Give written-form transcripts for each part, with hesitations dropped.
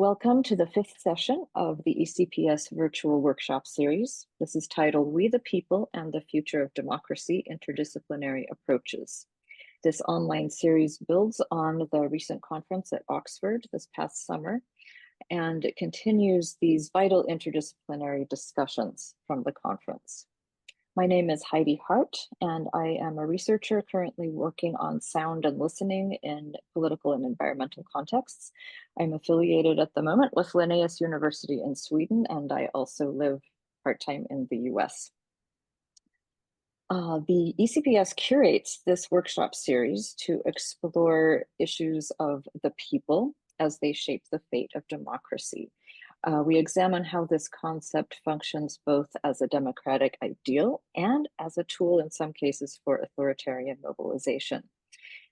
Welcome to the fifth session of the ECPS virtual workshop series. This is titled We the People and the Future of Democracy, Interdisciplinary Approaches. This online series builds on the recent conference at Oxford this past summer, and it continues these vital interdisciplinary discussions from the conference. My name is Heidi Hart, and I am a researcher currently working on sound and listening in political and environmental contexts. I'm affiliated at the moment with Linnaeus University in Sweden, and I also live part-time in the US. The ECPS curates this workshop series to explore issues of the people as they shape the fate of democracy. We examine how this concept functions both as a democratic ideal and as a tool in some cases for authoritarian mobilization.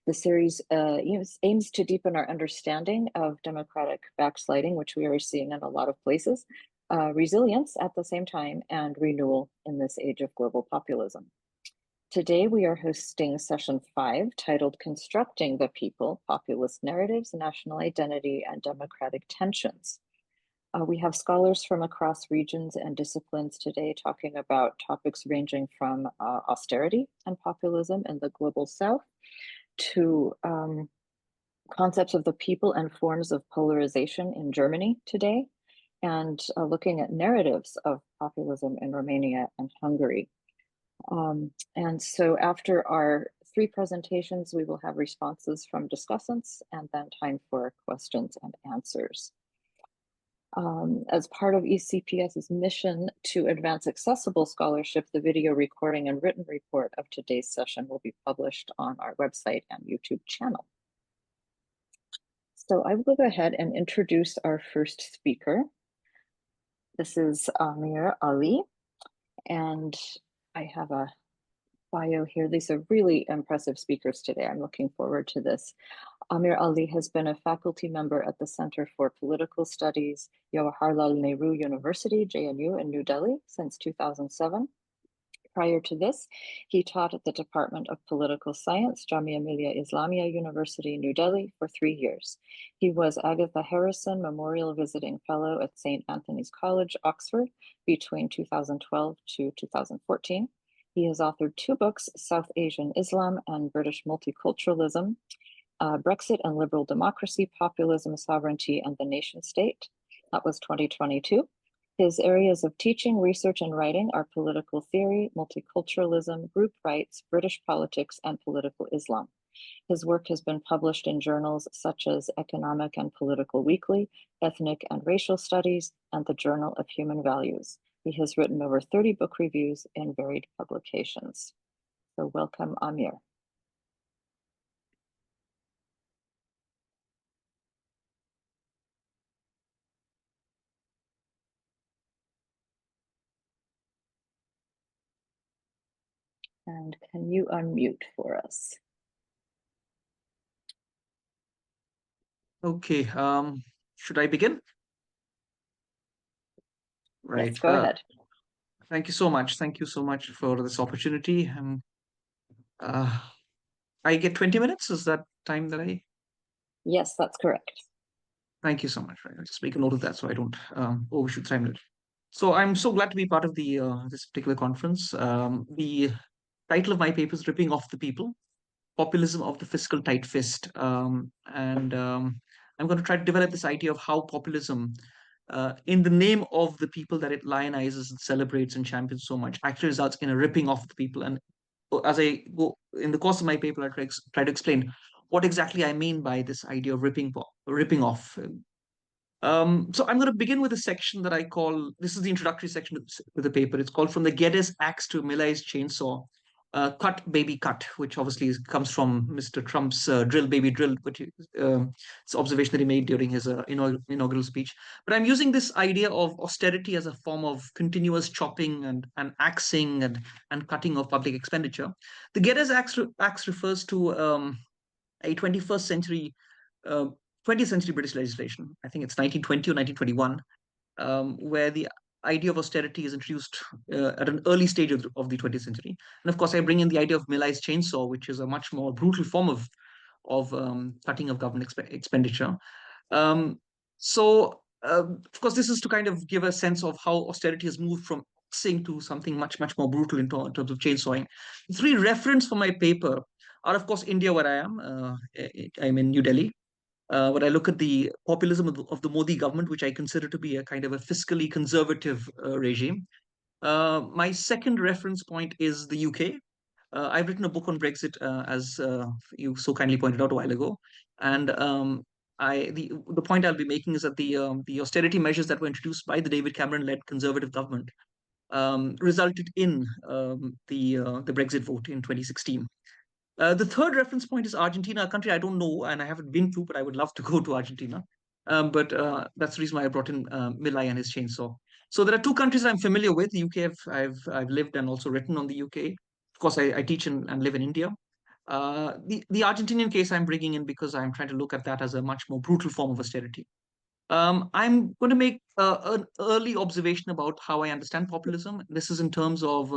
The series aims to deepen our understanding of democratic backsliding, which we are seeing in a lot of places, resilience at the same time, and renewal in this age of global populism. Today, we are hosting session 5, titled Constructing the People, Populist Narratives, National Identity, and Democratic Tensions. We have scholars from across regions and disciplines today talking about topics ranging from austerity and populism in the global south to concepts of the people and forms of polarization in Germany today, and looking at narratives of populism in Romania and Hungary. And so after our 3 presentations, we will have responses from discussants and then time for questions and answers. As part of ECPS's mission to advance accessible scholarship, the video recording and written report of today's session will be published on our website and YouTube channel. So I will go ahead and introduce our first speaker. This is Amir Ali, and I have a bio here. These are really impressive speakers today. I'm looking forward to this. Amir Ali has been a faculty member at the Center for Political Studies, Jawaharlal Nehru University, JNU, in New Delhi since 2007. Prior to this, he taught at the Department of Political Science, Jamia Millia Islamia University, New Delhi, for 3 years. He was Agatha Harrison Memorial Visiting Fellow at St. Anthony's College, Oxford, between 2012 to 2014. He has authored 2 books, South Asian Islam and British Multiculturalism, Brexit and Liberal Democracy, Populism, Sovereignty, and the Nation State. That was 2022. His areas of teaching, research, and writing are political theory, multiculturalism, group rights, British politics, and political Islam. His work has been published in journals such as Economic and Political Weekly, Ethnic and Racial Studies, and the Journal of Human Values. He has written over 30 book reviews in varied publications. So welcome, Amir. And can you unmute for us? Okay, should I begin? Right. Yes, go ahead. Thank you so much. Thank you so much for this opportunity. And I get 20 minutes. Is that time that I? Yes, that's correct. Thank you so much. Right. I'll just make a note of that so I don't overshoot time limit. So I'm so glad to be part of the this particular conference. The title of my paper is "Ripping Off the People: Populism of the Fiscal Tight Fist," and I'm going to try to develop this idea of how populism, in the name of the people that it lionizes and celebrates and champions so much, actually results in a ripping off the people. And as I go in the course of my paper, I try to explain what exactly I mean by this idea of ripping off. So I'm going to begin with a section that I call, this is the introductory section to the paper. It's called From the Geddes Axe to Millai's Chainsaw, Cut Baby Cut, which obviously comes from Mr. Trump's Drill Baby Drill, which it's observation that he made during his inaugural speech. But I'm using this idea of austerity as a form of continuous chopping and axing and cutting of public expenditure. The Geddes Axe refers to a 21st century 20th century British legislation. I think it's 1920 or 1921, where the idea of austerity is introduced at an early stage of the 20th century. And of course, I bring in the idea of Millai's chainsaw, which is a much more brutal form of cutting of government expenditure. So Of course, this is to kind of give a sense of how austerity has moved from axing to something much, much more brutal in terms of chainsawing. The three reference for my paper are, of course, India, where I am. I'm in New Delhi. When I look at the populism of the Modi government, which I consider to be a kind of a fiscally conservative regime. My second reference point is the UK. I've written a book on Brexit, as you so kindly pointed out a while ago, and the point I'll be making is that the austerity measures that were introduced by the David Cameron-led Conservative government resulted in the Brexit vote in 2016. The third reference point is Argentina, a country I don't know and I haven't been to, but I would love to go to Argentina. But that's the reason why I brought in Milai and his chainsaw. So there are two countries I'm familiar with. The UK, I've lived and also written on the UK. Of course, I teach and live in India. The Argentinian case I'm bringing in because I'm trying to look at that as a much more brutal form of austerity. I'm going to make an early observation about how I understand populism. This is in terms of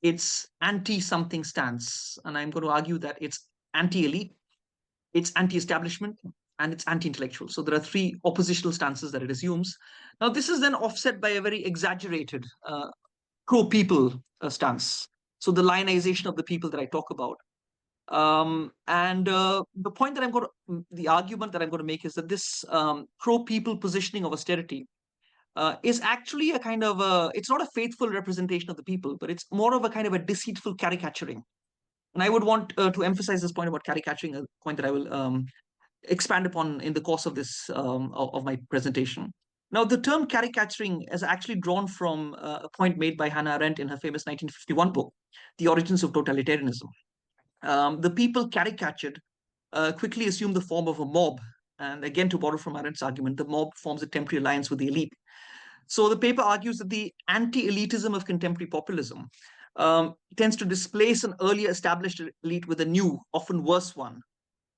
its anti-something stance, and I'm going to argue that it's anti-elite, it's anti-establishment, and it's anti-intellectual. So there are three oppositional stances that it assumes. Now, this is then offset by a very exaggerated pro-people stance. So the lionization of the people that I talk about. And the point that the argument that I'm going to make is that this pro-people positioning of austerity is actually a kind of it's not a faithful representation of the people, but it's more of a kind of a deceitful caricaturing. And I would want to emphasize this point about caricaturing, a point that I will expand upon in the course of this of my presentation. Now, the term caricaturing is actually drawn from a point made by Hannah Arendt in her famous 1951 book, The Origins of Totalitarianism. The people caricatured quickly assume the form of a mob. And again, to borrow from Arendt's argument, the mob forms a temporary alliance with the elite. So the paper argues that the anti-elitism of contemporary populism tends to displace an earlier established elite with a new, often worse one.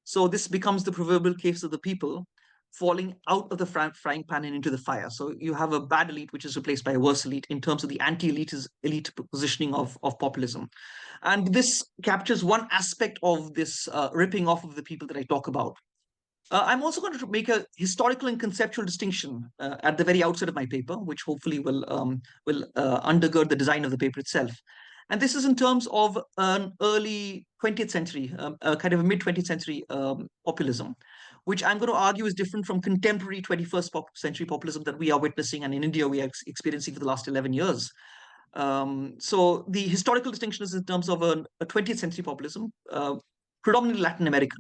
So this becomes the proverbial case of the people falling out of the frying pan and into the fire. So you have a bad elite which is replaced by a worse elite in terms of the elite positioning of populism. And this captures one aspect of this ripping off of the people that I talk about. I'm also going to make a historical and conceptual distinction at the very outset of my paper, which hopefully will undergird the design of the paper itself. And this is in terms of an early 20th century, kind of a mid 20th century populism, which I'm going to argue is different from contemporary 21st century populism that we are witnessing and in India we are experiencing for the last 11 years. So the historical distinction is in terms of a 20th century populism, predominantly Latin American.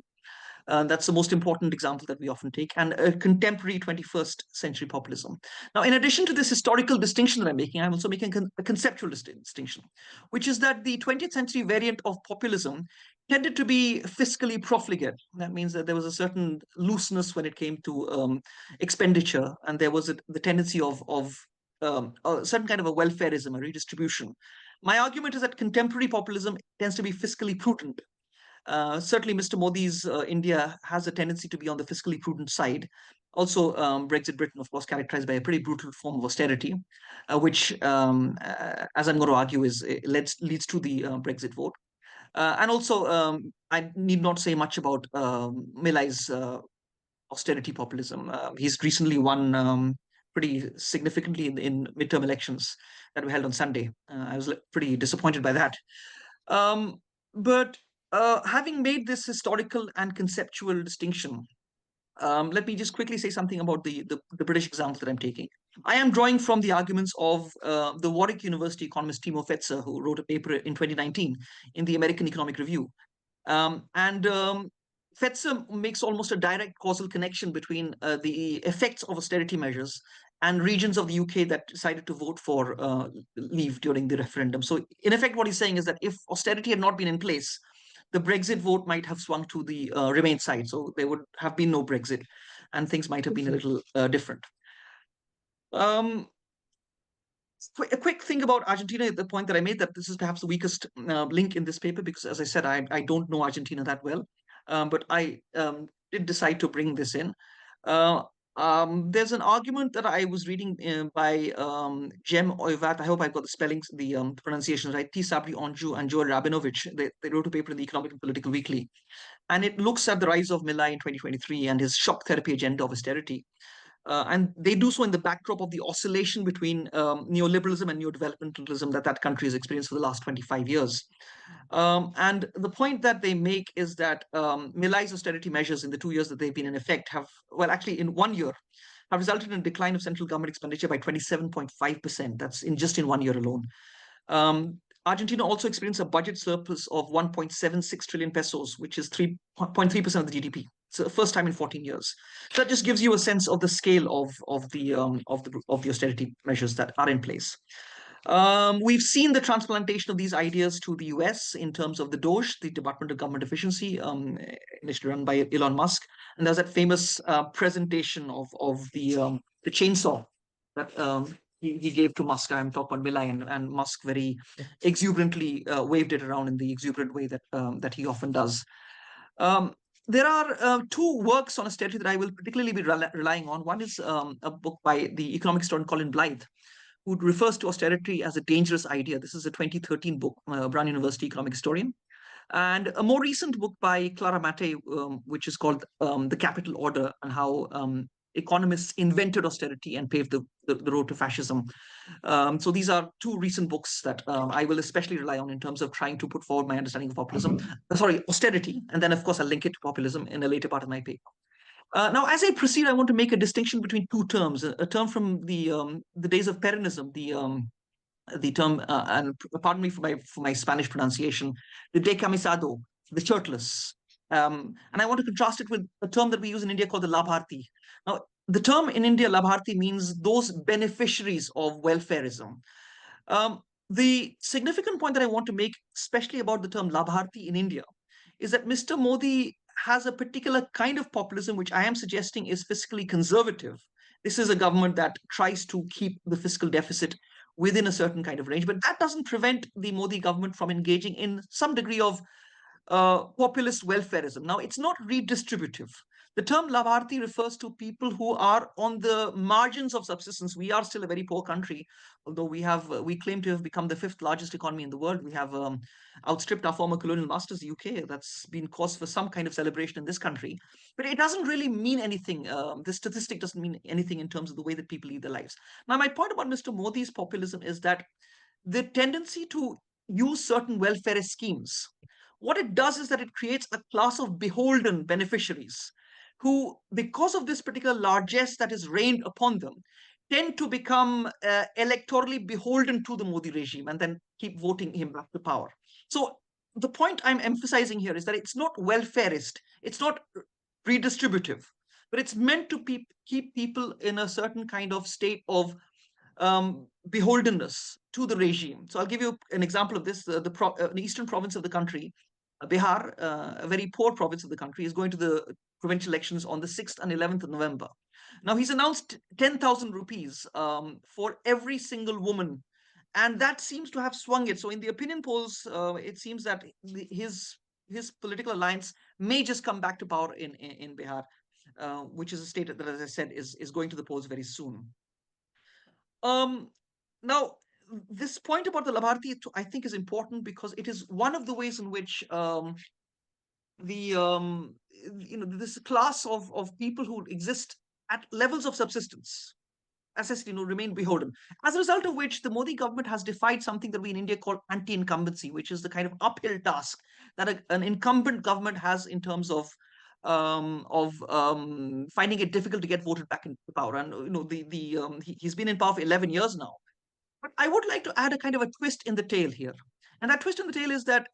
That's the most important example that we often take, and a contemporary 21st century populism. Now, in addition to this historical distinction that I'm making, I'm also making a conceptual distinction, which is that the 20th century variant of populism tended to be fiscally profligate. That means that there was a certain looseness when it came to expenditure, and there was the tendency of a certain kind of a welfareism, a redistribution. My argument is that contemporary populism tends to be fiscally prudent. Certainly, Mr. Modi's India has a tendency to be on the fiscally prudent side. Also, Brexit Britain, of course, characterized by a pretty brutal form of austerity, which, as I'm going to argue, leads to the Brexit vote. And also, I need not say much about Milai's austerity populism. He's recently won pretty significantly in midterm elections that were held on Sunday. I was pretty disappointed by that. But having made this historical and conceptual distinction, let me just quickly say something about the British example that I'm taking. I am drawing from the arguments of the Warwick University economist Timo Fetzer, who wrote a paper in 2019 in the American Economic Review. Fetzer makes almost a direct causal connection between the effects of austerity measures and regions of the UK that decided to vote for leave during the referendum. So, in effect, what he's saying is that if austerity had not been in place, the Brexit vote might have swung to the Remain side. So there would have been no Brexit, and things might have been a little different. A quick thing about Argentina, the point that I made, that this is perhaps the weakest link in this paper, because as I said, I don't know Argentina that well, but I did decide to bring this in. There's an argument that I was reading by Jem Oyvat. I hope I got the spellings, the pronunciation right. T. Sabri Onju and Joel Rabinovich. They wrote a paper in the Economic and Political Weekly, and it looks at the rise of Milei in 2023 and his shock therapy agenda of austerity. And they do so in the backdrop of the oscillation between neoliberalism and neodevelopmentalism that country has experienced for the last 25 years. And the point that they make is that Milai's austerity measures in the 2 years that they've been in effect have, well, actually in 1 year, have resulted in a decline of central government expenditure by 27.5%. That's in 1 year alone. Argentina also experienced a budget surplus of 1.76 trillion pesos, which is 3.3% of the GDP. It's the first time in 14 years. So that just gives you a sense of the scale of the austerity measures that are in place. We've seen the transplantation of these ideas to the US in terms of the DOGE, the Department of Government Efficiency, initially run by Elon Musk. And there's that famous presentation of the chainsaw that he gave to Musk. I'm talking about Milai, and Musk very exuberantly waved it around in the exuberant way that he often does. There are two works on austerity that I will particularly be relying on. One is a book by the economic historian Colin Blythe, who refers to austerity as a dangerous idea. This is a 2013 book, Brown University economic historian. And a more recent book by Clara Mattei, which is called The Capital Order, and how economists invented austerity and paved the road to fascism. So these are two recent books that I will especially rely on in terms of trying to put forward my understanding of populism. Sorry, austerity. And then, of course, I'll link it to populism in a later part of my paper. Now, as I proceed, I want to make a distinction between two terms. A term from the days of Peronism, the term, and pardon me for my Spanish pronunciation, the decamisado, the shirtless. And I want to contrast it with a term that we use in India called the labharti. Now, the term in India, labharti, means those beneficiaries of welfareism. The significant point that I want to make, especially about the term labharti in India, is that Mr. Modi has a particular kind of populism, which I am suggesting is fiscally conservative. This is a government that tries to keep the fiscal deficit within a certain kind of range, but that doesn't prevent the Modi government from engaging in some degree of populist welfareism. Now, it's not redistributive. The term labharti refers to people who are on the margins of subsistence. We are still a very poor country, although we claim to have become the fifth largest economy in the world. We have outstripped our former colonial masters, the UK. That's been cause for some kind of celebration in this country. But it doesn't really mean anything. This statistic doesn't mean anything in terms of the way that people lead their lives. Now, my point about Mr. Modi's populism is that the tendency to use certain welfare schemes, what it does is that it creates a class of beholden beneficiaries who, because of this particular largesse that is rained upon them, tend to become electorally beholden to the Modi regime and then keep voting him back to power. So the point I'm emphasizing here is that it's not welfarist, it's not redistributive, but it's meant to keep people in a certain kind of state of beholdenness to the regime. So I'll give you an example of this. The eastern province of the country, Bihar, a very poor province of the country, is going to the provincial elections on the 6th and 11th of November. Now, he's announced 10,000 rupees for every single woman, and that seems to have swung it. So in the opinion polls, it seems that his political alliance may just come back to power in Bihar, which is a state that, as I said, is going to the polls very soon. Now, this point about the labharti, I think, is important because it is one of the ways in which this class of people who exist at levels of subsistence, as I said, remain beholden. As a result of which, the Modi government has defied something that we in India call anti-incumbency, which is the kind of uphill task that an incumbent government has in terms of finding it difficult to get voted back into power. And he's been in power for 11 years now. But I would like to add a kind of a twist in the tale here. And that twist in the tale is that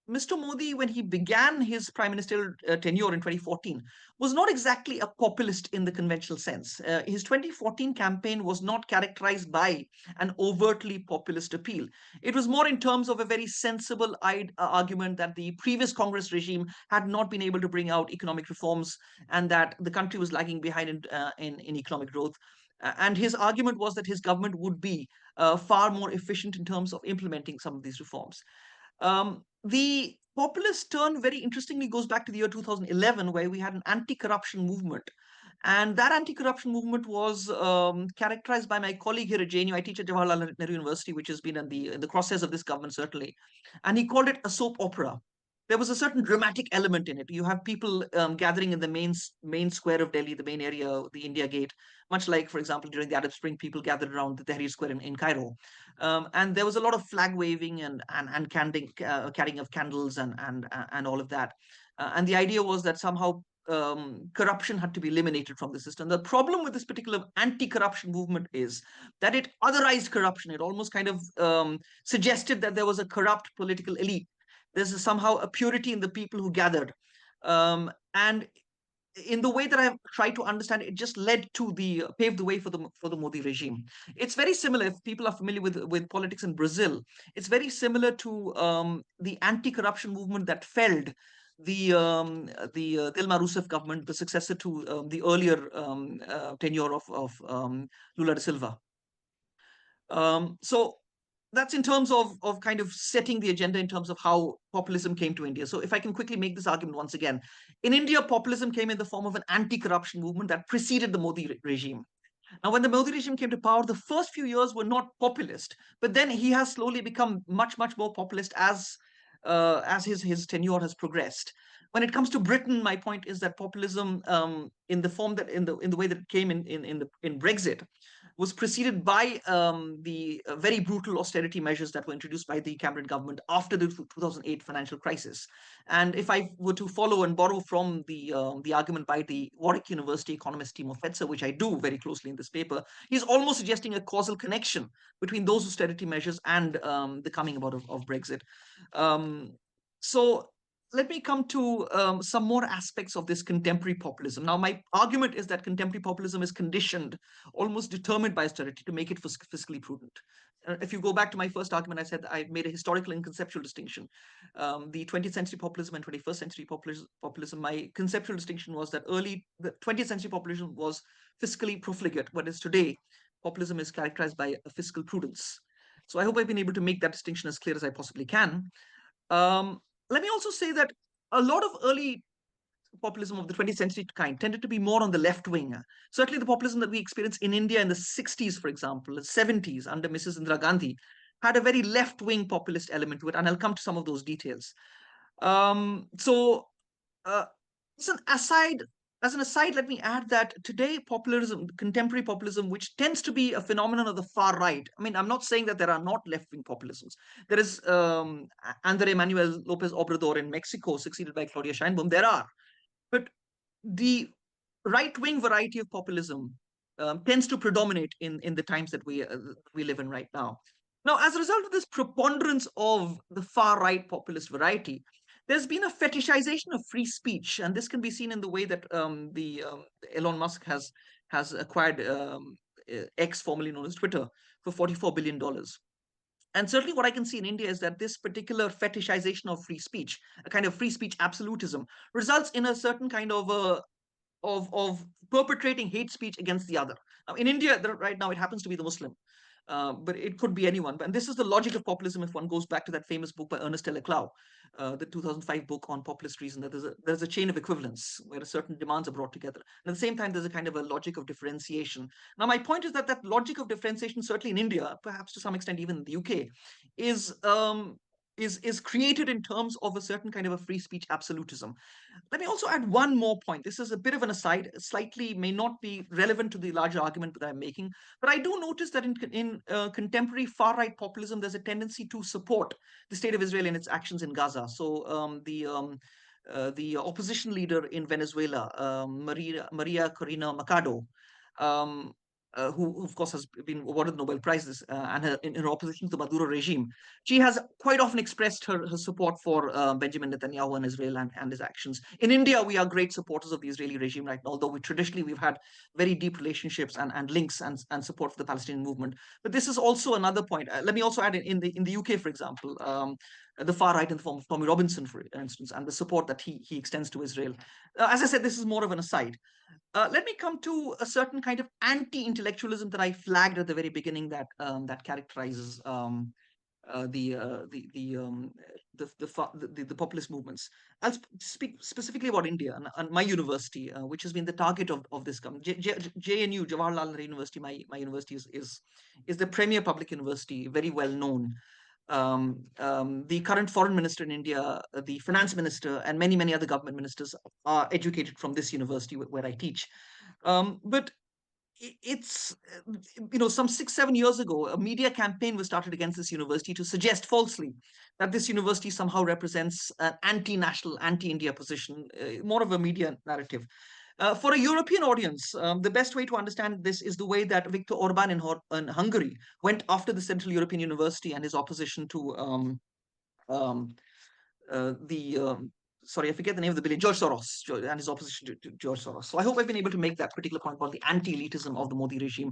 Mr. Modi, when he began his prime ministerial tenure in 2014, was not exactly a populist in the conventional sense. His 2014 campaign was not characterized by an overtly populist appeal. It was more in terms of a very sensible argument that the previous Congress regime had not been able to bring out economic reforms and that the country was lagging behind in economic growth. And his argument was that his government would be far more efficient in terms of implementing some of these reforms. The populist turn, very interestingly, goes back to the year 2011, where we had an anti-corruption movement. And that anti-corruption movement was characterized by my colleague here at JNU. I teach at Jawaharlal Nehru University, which has been in the crosshairs of this government, certainly. And he called it a soap opera. there was a certain dramatic element in it. You have people gathering in the main square of Delhi, the main area, the India Gate, much like, for example, during the Arab Spring, people gathered around the Tahrir Square in Cairo, and there was a lot of flag waving and carrying of candles and all of that. And the idea was that somehow corruption had to be eliminated from the system. The problem with this particular anti-corruption movement is that it otherized corruption. It almost kind of suggested that there was a corrupt political elite. There's somehow a purity in the people who gathered. And in the way that I've tried to understand, it just led to the paved the way for the Modi regime. It's very similar. If people are familiar with politics in Brazil, it's very similar to the anti-corruption movement that felled the Dilma Rousseff government, the successor to the earlier tenure of Lula da Silva. So that's in terms of kind of setting the agenda in terms of how populism came to India. So if I can quickly make this argument once again, in India, populism came in the form of an anti-corruption movement that preceded the Modi regime. Now, when the Modi regime came to power, the first few years were not populist, but then he has slowly become much more populist as his tenure has progressed. When it comes to Britain, my point is that populism, in the form that in the way that it came in Brexit, was preceded by the very brutal austerity measures that were introduced by the Cameron government after the 2008 financial crisis. And if I were to follow and borrow from the argument by the Warwick University economist Timo Fetzer, which I do very closely in this paper, he's almost suggesting a causal connection between those austerity measures and the coming about of Brexit. So let me come to some more aspects of this contemporary populism. Now, my argument is that contemporary populism is conditioned, almost determined by austerity to make it fiscally prudent. If you go back to my first argument, I said I made a historical and conceptual distinction. The 20th century populism and 21st century populism, my conceptual distinction was that the 20th century populism was fiscally profligate, whereas today, populism is characterized by a fiscal prudence. So I hope I've been able to make that distinction as clear as I possibly can. Let me also say that a lot of early populism of the 20th century kind tended to be more on the left wing. Certainly, the populism that we experienced in India in the 60s, for example, the 70s under Mrs. Indira Gandhi, had a very left wing populist element to it, and I'll come to some of those details. So, as an aside, let me add that today populism, contemporary populism, which tends to be a phenomenon of the far right. I mean, I'm not saying that there are not left-wing populisms. There is Andrei Manuel Lopez Obrador in Mexico, succeeded by Claudia Sheinbaum. There are, but the right-wing variety of populism tends to predominate in the times that we live in right now. Now, as a result of this preponderance of the far right populist variety, there's been a fetishization of free speech, and this can be seen in the way that Elon Musk has acquired X, formerly known as Twitter, for $44 billion. And certainly what I can see in India is that this particular fetishization of free speech, a kind of free speech absolutism, results in a certain kind of perpetrating hate speech against the other. Now, in India, right now, it happens to be the Muslim, but it could be anyone. And this is the logic of populism if one goes back to that famous book by Ernest Laclau, the 2005 book on populist reason, that there's a chain of equivalence where certain demands are brought together. And at the same time, there's a kind of a logic of differentiation. Now, my point is that that logic of differentiation, certainly in India, perhaps to some extent even in the UK, is created in terms of a certain kind of a free speech absolutism. Let me also add one more point. This is a bit of an aside, slightly may not be relevant to the larger argument that I'm making, but I do notice that in contemporary far-right populism, there's a tendency to support the state of Israel in its actions in Gaza. So the opposition leader in Venezuela, Maria Corina Machado, who of course has been awarded Nobel Prizes, and in her opposition to the Maduro regime, she has quite often expressed her support for Benjamin Netanyahu and Israel and his actions. In India, we are great supporters of the Israeli regime right now, although we've had very deep relationships and links and support for the Palestinian movement. But this is also another point. Let me also add in the UK, for example, the far right in the form of Tommy Robinson, for instance, and the support that he extends to Israel. As I said, this is more of an aside. Let me come to a certain kind of anti-intellectualism that I flagged at the very beginning that characterizes the populist movements. I'll speak specifically about India and my university, which has been the target of this. JNU, Jawaharlal Nehru University, my university is the premier public university, very well known. The current foreign minister in India, the finance minister, and many, many other government ministers are educated from this university where I teach. But it's, some 6 7 years ago, a media campaign was started against this university to suggest falsely that this university somehow represents an anti-national, anti-India position, more of a media narrative. For a European audience, the best way to understand this is the way that Viktor Orban in Hungary went after the Central European University and his opposition to um, the sorry, I forget the name of the billion, George Soros, and his opposition to George Soros. So I hope I've been able to make that particular point about the anti-elitism of the Modi regime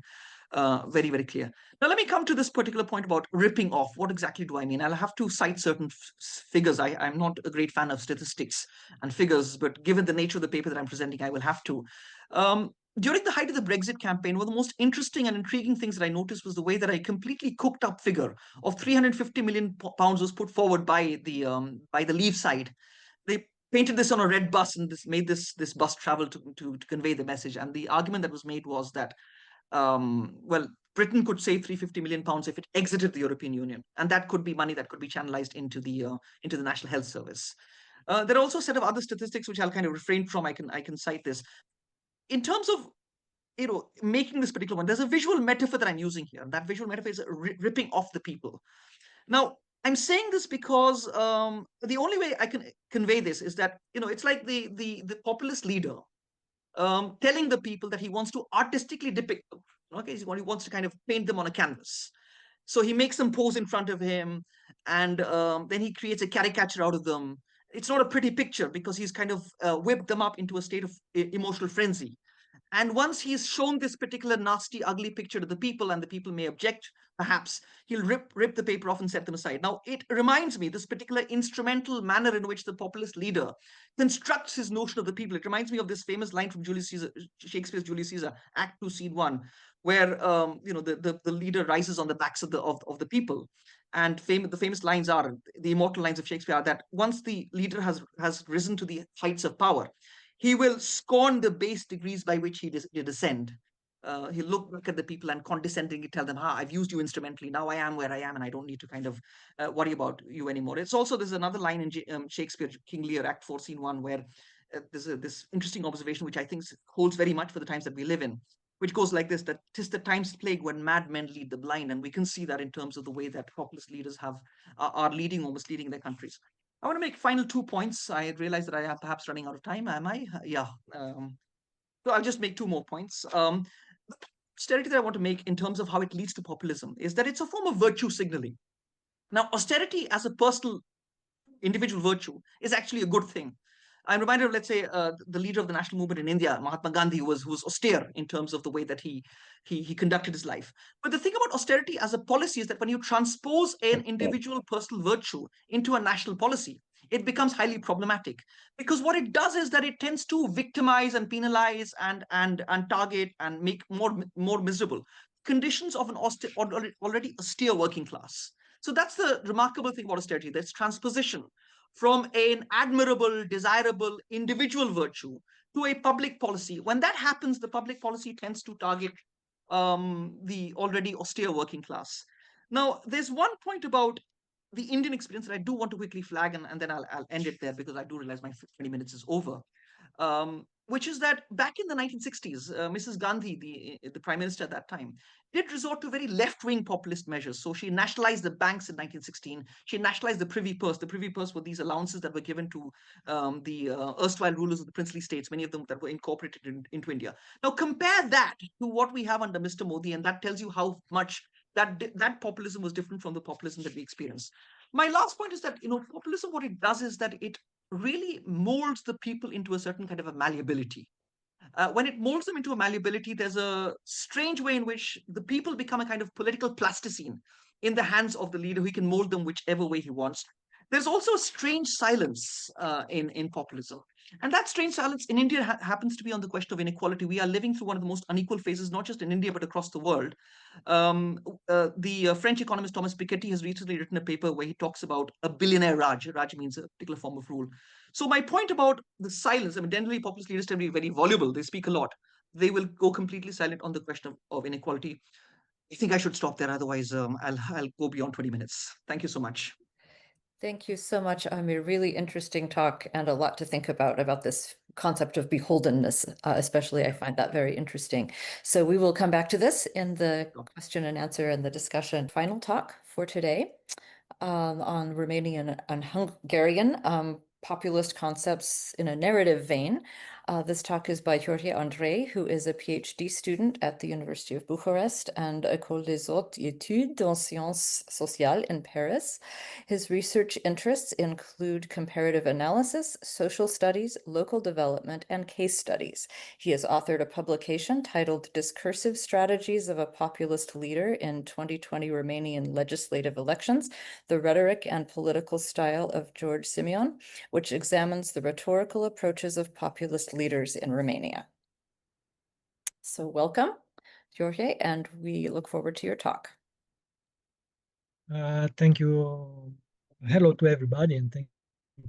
very, very clear. Now, let me come to this particular point about ripping off. What exactly do I mean? I'll have to cite certain figures. I'm not a great fan of statistics and figures, but given the nature of the paper that I'm presenting, I will have to. During the height of the Brexit campaign, one of the most interesting and intriguing things that I noticed was the way that a completely cooked up figure of 350 million pounds was put forward by the Leave side. They painted this on a red bus and made this bus travel to convey the message. And the argument that was made was that well, Britain could save 350 million pounds if it exited the European Union, and that could be money that could be channelized into the National Health Service. There are also a set of other statistics which I'll kind of refrain from. I can cite this in terms of making this particular one. There's a visual metaphor that I'm using here. That visual metaphor is ripping off the people. Now, I'm saying this because the only way I can convey this is that it's like the populist leader telling the people that he wants to artistically depict them. Okay, he wants to kind of paint them on a canvas. So he makes them pose in front of him, and then he creates a caricature out of them. It's not a pretty picture because he's kind of whipped them up into a state of emotional frenzy. And once he's shown this particular nasty, ugly picture to the people, and the people may object, perhaps he'll rip the paper off and set them aside. Now, it reminds me, this particular instrumental manner in which the populist leader constructs his notion of the people. It reminds me of this famous line from Julius Caesar, Shakespeare's Julius Caesar, Act 2, Scene 1, where the leader rises on the backs of the people. And the famous lines are, the immortal lines of Shakespeare are that once the leader has risen to the heights of power, he will scorn the base degrees by which he descend. He'll look back at the people and condescendingly tell them, I've used you instrumentally. Now I am where I am, and I don't need to kind of worry about you anymore. There's another line in Shakespeare, King Lear, Act 4, Scene 1, where there's this interesting observation, which I think holds very much for the times that we live in, which goes like this, that 'tis the time's plague when madmen lead the blind. And we can see that in terms of the way that populist leaders are leading, almost leading their countries. I want to make final 2 points. I realize that I am perhaps running out of time. Am I? Yeah. So I'll just make 2 more points. The austerity that I want to make in terms of how it leads to populism is that it's a form of virtue signaling. Now, austerity as a personal, individual virtue is actually a good thing. I'm reminded of, let's say, the leader of the national movement in India, Mahatma Gandhi, who was austere in terms of the way that he conducted his life. But the thing about austerity as a policy is that when you transpose an individual personal virtue into a national policy, it becomes highly problematic, because what it does is that it tends to victimize and penalize and target and make more miserable conditions of an already austere working class. So that's the remarkable thing about austerity. That's transposition from an admirable, desirable individual virtue to a public policy. When that happens, the public policy tends to target the already austere working class. Now, there's one point about the Indian experience that I do want to quickly flag, and then I'll end it there, because I do realize my 20 minutes is over. Which is that back in the 1960s, Mrs. Gandhi, the prime minister at that time, did resort to very left-wing populist measures. So she nationalized the banks in 1916. She nationalized the privy purse. The privy purse were these allowances that were given to the erstwhile rulers of the princely states, many of them that were incorporated into India. Now compare that to what we have under Mr. Modi, and that tells you how much that populism was different from the populism that we experience. My last point is that populism, what it does is that it really molds the people into a certain kind of a malleability. When it molds them into a malleability, there's a strange way in which the people become a kind of political plasticine in the hands of the leader, who can mold them whichever way he wants. There's also a strange silence in populism. And that strange silence in India happens to be on the question of inequality. We are living through one of the most unequal phases, not just in India, but across the world. The French economist Thomas Piketty has recently written a paper where he talks about a billionaire Raj. Raj means a particular form of rule. So my point about the silence, generally populist leaders tend to be very voluble. They speak a lot. They will go completely silent on the question of inequality. I think I should stop there. Otherwise, I'll go beyond 20 minutes. Thank you so much. Thank you so much, Amir. Really interesting talk and a lot to think about this concept of beholdenness, especially. I find that very interesting. So we will come back to this in the question and answer and the discussion. Final talk for today on Romanian and Hungarian populist concepts in a narrative vein. This talk is by Gheorghe Andrei, who is a PhD student at the University of Bucharest and École des Hautes Études en Sciences Sociales in Paris. His research interests include comparative analysis, social studies, local development, and case studies. He has authored a publication titled Discursive Strategies of a Populist Leader in 2020 Romanian Legislative Elections, the Rhetoric and Political Style of George Simeon, which examines the rhetorical approaches of populist leaders in Romania. So welcome, Gheorghe, and we look forward to your talk. Thank you. Hello to everybody, and thank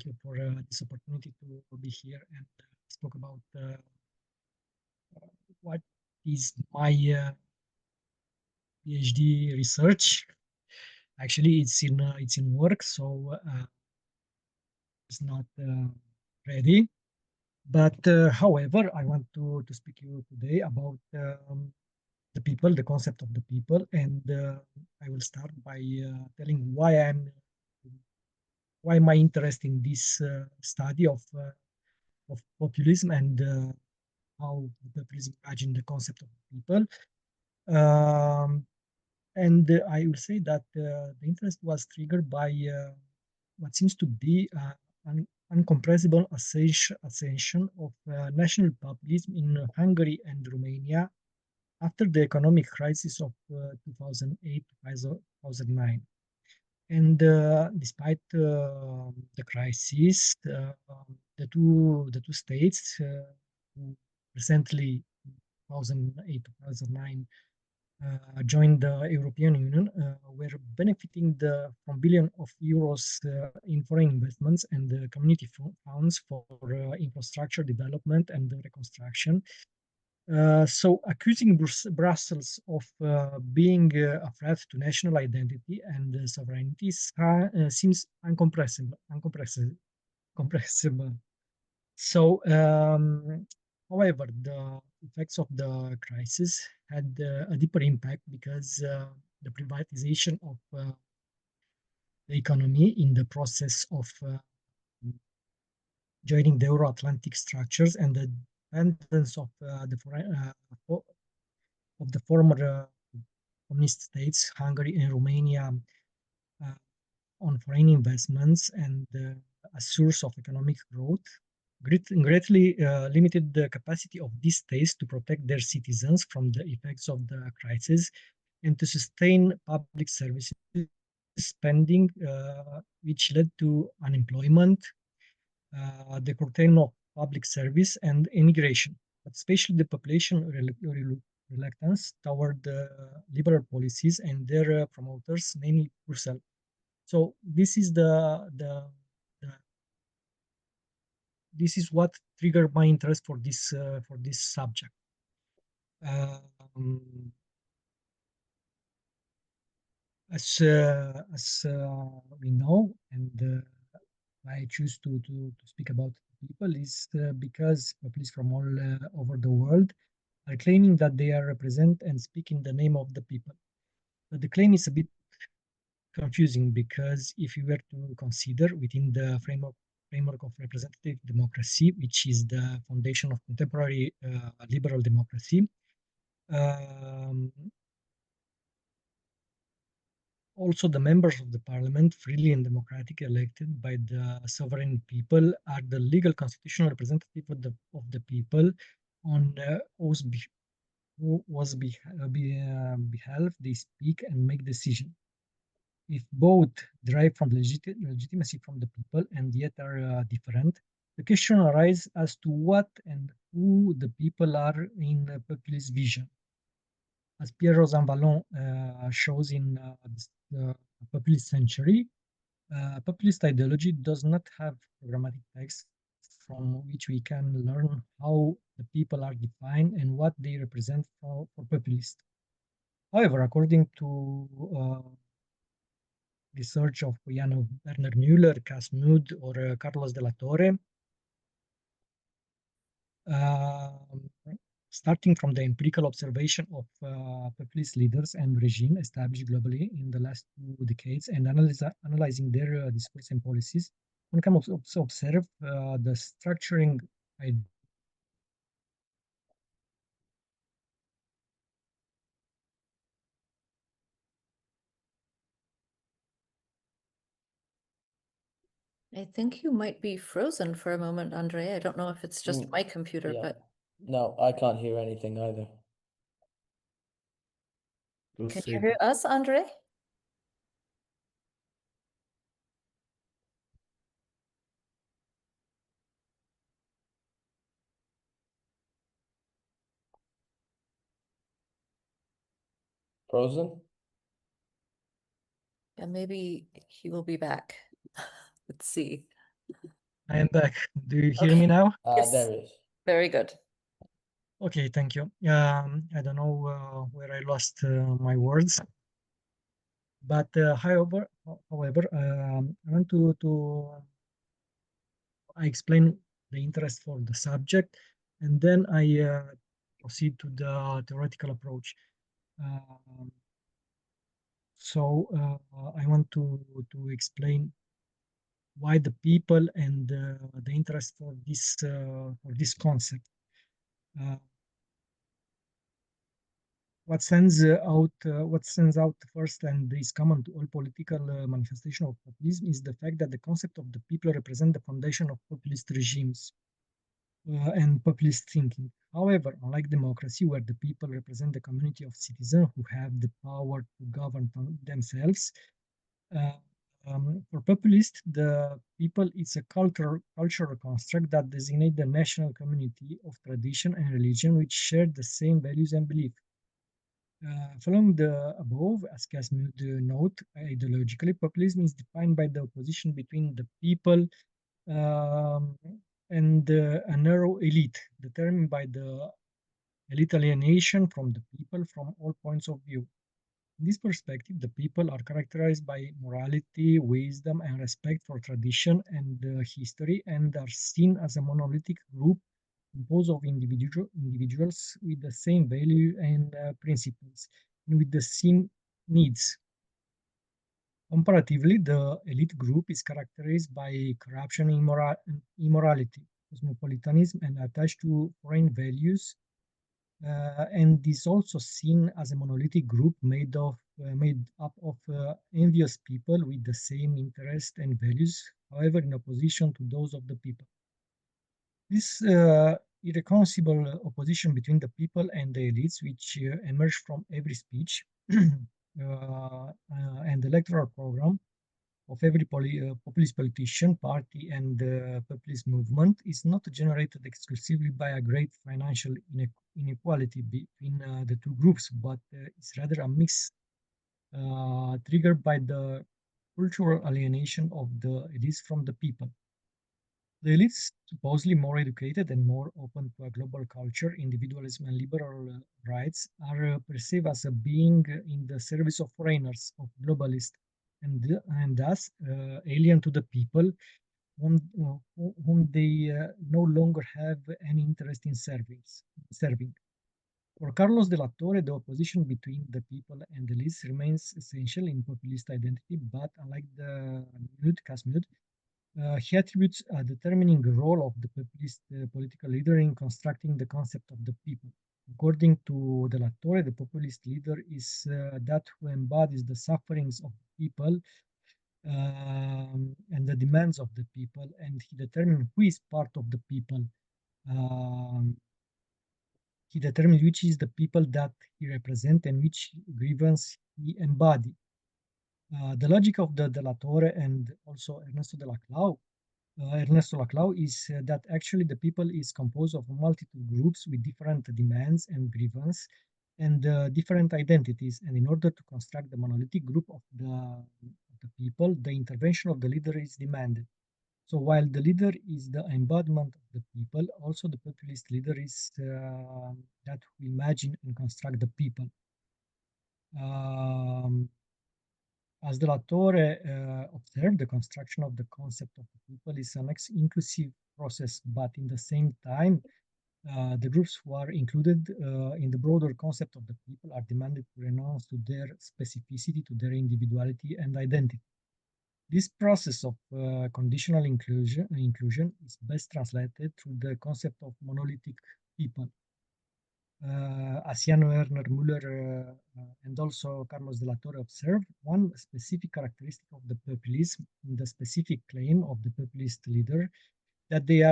you for this opportunity to be here and spoke about what is my PhD research. Actually, it's in work, so it's not ready. But however, I want to speak to you today about the people, the concept of the people, and I will start by telling why my interest in this study of populism and how populism imagine the concept of people. And I will say that the interest was triggered by what seems to be an uncompressible ascension of national populism in Hungary and Romania after the economic crisis of 2008-2009. And despite the crisis, the two states who recently, 2008-2009, joined the European Union, were benefiting from billions of euros in foreign investments and community funds for infrastructure development and reconstruction. So accusing Brussels of being a threat to national identity and sovereignty seems compressible. So, however, the effects of the crisis had a deeper impact because the privatization of the economy in the process of joining the Euro-Atlantic structures and the dependence of the former communist states, Hungary and Romania, on foreign investments and a source of economic growth, greatly limited the capacity of these states to protect their citizens from the effects of the crisis and to sustain public services spending, which led to unemployment, the curtailment of public service, and immigration, but especially the population reluctance toward liberal policies and their promoters, namely Brussels. So this is this is what triggered my interest for this subject. As we know, and I choose to speak about people is because populists from all over the world are claiming that they are represent and speak in the name of the people. But the claim is a bit confusing because if you were to consider within the framework of representative democracy, which is the foundation of contemporary liberal democracy, also the members of the parliament, freely and democratically elected by the sovereign people, are the legal constitutional representative of the people on whose behalf they speak and make decisions. If both derive from legitimacy from the people and yet are different, the question arises as to what and who the people are in the populist vision. As Pierre Rosanvallon shows in the Populist Century, populist ideology does not have programmatic text from which we can learn how the people are defined and what they represent for populists. However, according to research of Jan Werner Müller, Casmud, or Carlos de la Torre, starting from the empirical observation of populist leaders and regime established globally in the last 2 decades and analyzing their discourse and policies, one can observe the structuring idea. I think you might be frozen for a moment, Andrei. I don't know if it's just my computer, Yeah. but No, I can't hear anything either. We'll can see. you hear us, Andrei? Frozen? Yeah, maybe he will be back. Let's see. I am back. Do you hear Okay. me now? Yes. There it is. Very good. Okay, thank you. I don't know where I lost my words, but however, I want to I explain the interest for the subject, and then I proceed to the theoretical approach. I want to explain why the people and the interest for this concept. What stands out first and is common to all political manifestation of populism is the fact that the concept of the people represent the foundation of populist regimes and populist thinking. However, unlike democracy, where the people represent the community of citizens who have the power to govern themselves, uh, for populist, the people is a cultural construct that designates the national community of tradition and religion which share the same values and beliefs. Following the above, as Casmud note, ideologically, populism is defined by the opposition between the people um, and a narrow elite, determined by the elite alienation from the people from all points of view. In this perspective, the people are characterized by morality, wisdom, and respect for tradition and history, and are seen as a monolithic group composed of individuals with the same value and principles, and with the same needs. Comparatively, the elite group is characterized by corruption, immorality, cosmopolitanism, and attached to foreign values, and is also seen as a monolithic group made up of envious people with the same interests and values, however, in opposition to those of the people. This irreconcilable opposition between the people and the elites, which emerge from every speech and electoral program of every populist politician, party, and populist movement, is not generated exclusively by a great financial inequality between the two groups, but is rather a mix triggered by the cultural alienation of the elites from the people. The elites, supposedly more educated and more open to a global culture, individualism, and liberal rights, are perceived as a being in the service of foreigners, of globalists, and thus alien to the people, whom they no longer have any interest in serving. For Carlos de la Torre, the opposition between the people and the elites remains essential in populist identity, but unlike the Casmud, he attributes a determining role of the populist political leader in constructing the concept of the people. According to De La Torre, the populist leader is that who embodies the sufferings of the people and the demands of the people, and he determines who is part of the people. Um, he determines which is the people that he represents and which grievance he embodies. The logic of the De La Torre and also Ernesto Laclau is that actually the people is composed of a multitude groups with different demands and grievances and different identities. And in order to construct the monolithic group of the people, the intervention of the leader is demanded. So while the leader is the embodiment of the people, also the populist leader is that who imagine and construct the people. As Doulatyari observed, the construction of the concept of the people is an inclusive process, but in the same time, the groups who are included in the broader concept of the people are demanded to renounce to their specificity, to their individuality and identity. This process of conditional inclusion is best translated through the concept of monolithic people. As Jan Werner Müller and also Carlos Doulatyari observed, one specific characteristic of the populism, the specific claim of the populist leader, that they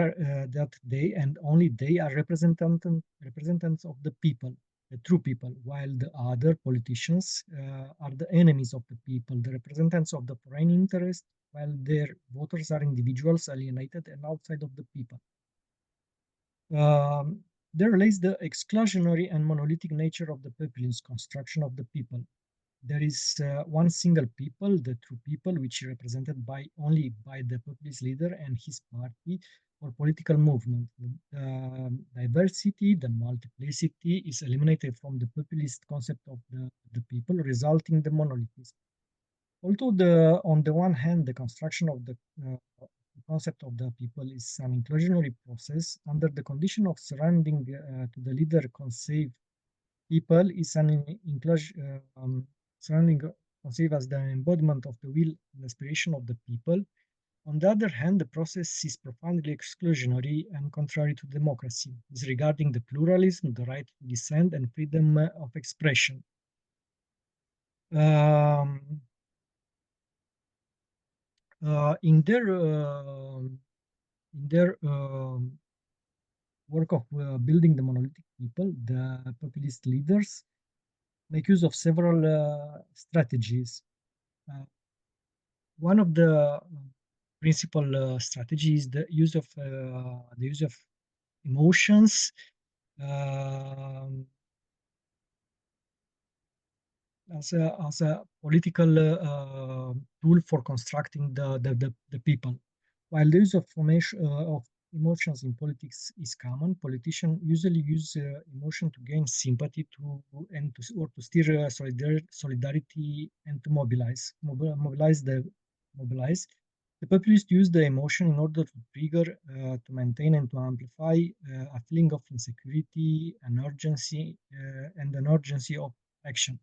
and only they are representatives of the people, the true people, while the other politicians are the enemies of the people, the representatives of the foreign interest, while their voters are individuals alienated and outside of the people. There lays the exclusionary and monolithic nature of the populist construction of the people. There is one single people, the true people, which is represented only by the populist leader and his party or political movement. The diversity, the multiplicity is eliminated from the populist concept of the people, resulting in the monolithism. Although on the one hand, the construction of the concept of the people is an inclusionary process, under the condition of surrounding to the leader conceived people is an surrounding conceived as the embodiment of the will and aspiration of the people. On the other hand, the process is profoundly exclusionary and contrary to democracy, disregarding the pluralism, the right to dissent, and freedom of expression. In their work of building the monolithic people, the populist leaders make use of several strategies. One of the principal strategies the use of emotions, as a political tool for constructing the people. While the use of emotions in politics is common, politicians usually use emotion to gain sympathy or to steer solidarity and to mobilize. The populists use the emotion in order to trigger, to maintain, and to amplify a feeling of insecurity, an urgency, and an urgency of action.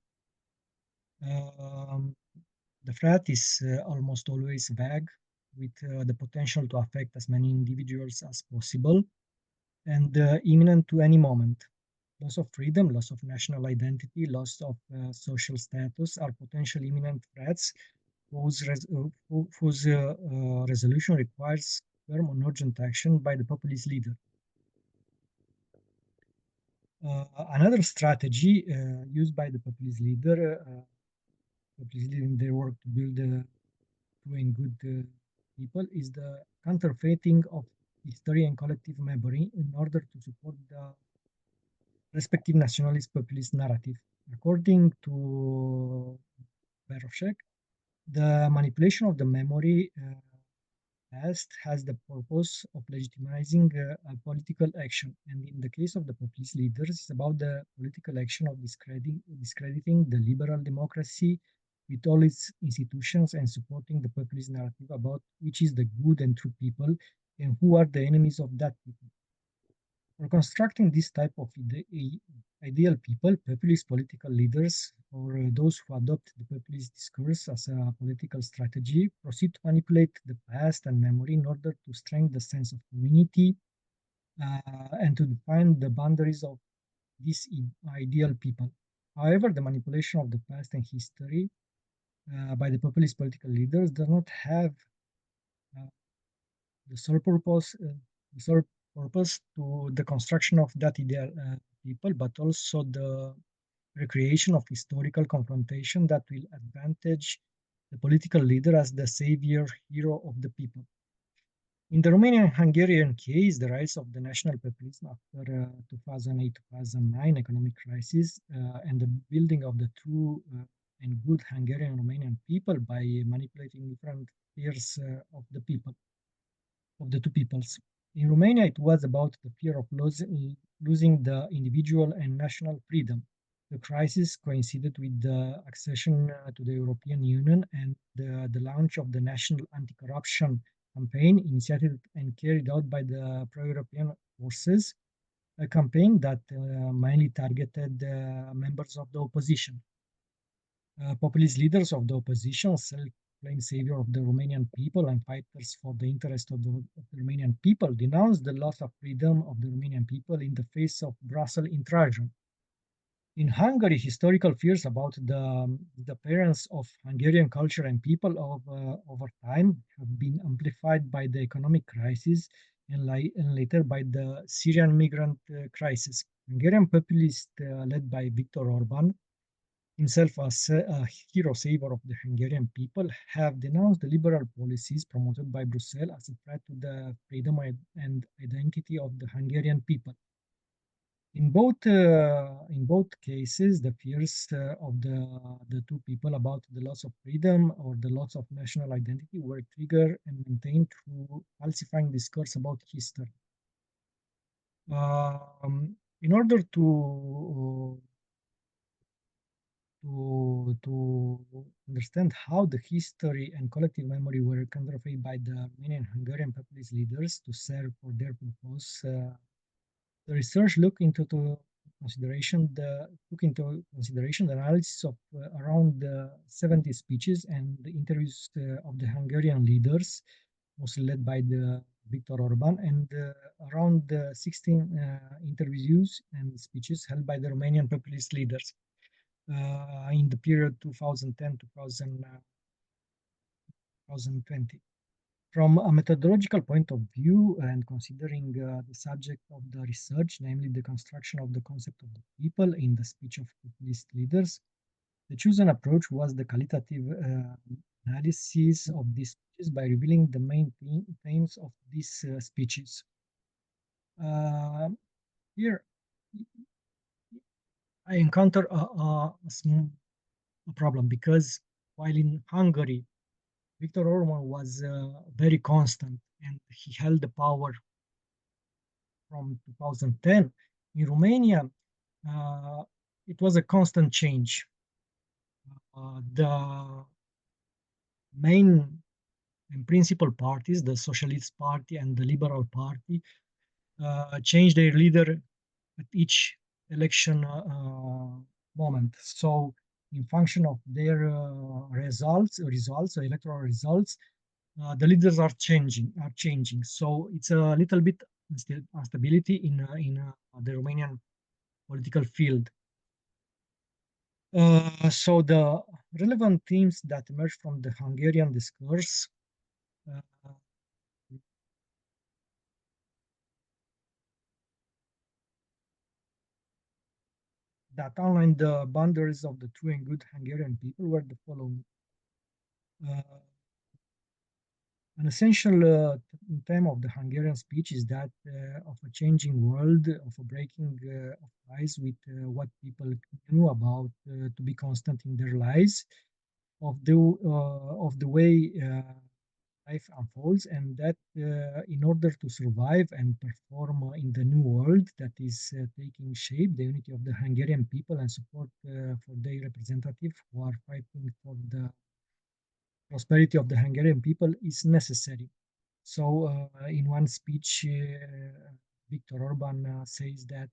The threat is almost always vague, with the potential to affect as many individuals as possible, and imminent to any moment. Loss of freedom, loss of national identity, loss of social status are potential imminent threats whose resolution requires firm and urgent action by the populist leader. Another strategy used by the populist leader in their work to build true and good people is the counterfeiting of history and collective memory in order to support the respective nationalist populist narrative. According to Berowshek, the manipulation of the memory past has the purpose of legitimizing a political action, and in the case of the populist leaders, it's about the political action of discrediting the liberal democracy with all its institutions and supporting the populist narrative about which is the good and true people and who are the enemies of that people. For constructing this type of ideal people, populist political leaders, or those who adopt the populist discourse as a political strategy, proceed to manipulate the past and memory in order to strengthen the sense of community and to define the boundaries of these ideal people. However, the manipulation of the past and history by the populist political leaders does not have the sole purpose to the construction of that ideal people, but also the recreation of historical confrontation that will advantage the political leader as the savior hero of the people. In the Romanian-Hungarian case, the rise of the national populism after 2008-2009 economic crisis and the building of the true and good Hungarian Romanian people by manipulating different fears of the people, of the two peoples. In Romania, it was about the fear of losing the individual and national freedom. The crisis coincided with the accession to the European Union and the launch of the National Anti-Corruption campaign initiated and carried out by the pro-European forces, a campaign that mainly targeted members of the opposition. Populist leaders of the opposition, self-proclaimed savior of the Romanian people and fighters for the interest of the Romanian people, denounced the loss of freedom of the Romanian people in the face of Brussels intrusion. In Hungary, historical fears about the disappearance of Hungarian culture and people over time have been amplified by the economic crisis and later by the Syrian migrant crisis. Hungarian populists led by Viktor Orban, himself a hero saver of the Hungarian people, have denounced the liberal policies promoted by Brussels as a threat to the freedom and identity of the Hungarian people. In both cases, the fears of the two people about the loss of freedom or the loss of national identity were triggered and maintained through falsifying discourse about history. In order to understand how the history and collective memory were counterfeit by the Romanian Hungarian populist leaders to serve for their purpose, the research took into consideration the analysis of around 70 speeches and the interviews of the Hungarian leaders, mostly led by the Viktor Orban, and around 16 interviews and speeches held by the Romanian populist leaders in the period 2010-2020. From a methodological point of view and considering the subject of the research, namely the construction of the concept of the people in the speech of populist leaders, the chosen approach was the qualitative analysis of these speeches by revealing the main themes of these speeches. Here, I encounter a problem because while in Hungary, Viktor Orban was very constant and he held the power from 2010. In Romania, it was a constant change. The main and principal parties, the Socialist Party and the Liberal Party, changed their leader at each election moment. So, in function of their electoral results, the leaders are changing. So it's a little bit instability in the Romanian political field. So the relevant themes that emerge from the Hungarian discourse that outline the boundaries of the true and good Hungarian people were the following. An essential theme of the Hungarian speech is that of a changing world, of a breaking of ties with what people knew about to be constant in their lives, of the way life unfolds, and that in order to survive and perform in the new world that is taking shape, the unity of the Hungarian people and support for their representatives who are fighting for the prosperity of the Hungarian people is necessary. So, in one speech, Viktor Orban says that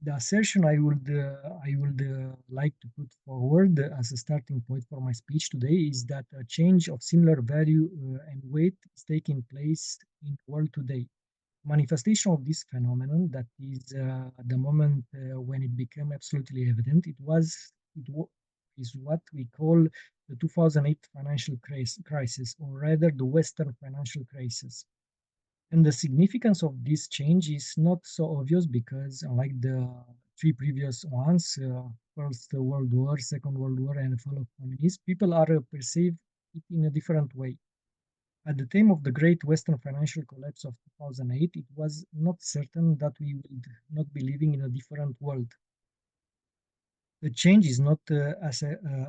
the assertion I would like to put forward as a starting point for my speech today is that a change of similar value and weight is taking place in the world today. Manifestation of this phenomenon, that is the moment when it became absolutely evident, is what we call the 2008 financial crisis, or rather the Western financial crisis. And the significance of this change is not so obvious because, unlike the three previous ones, First World War, Second World War, and the fall of communism, people are perceived it in a different way. At the time of the great Western financial collapse of 2008, it was not certain that we would not be living in a different world. The change is not as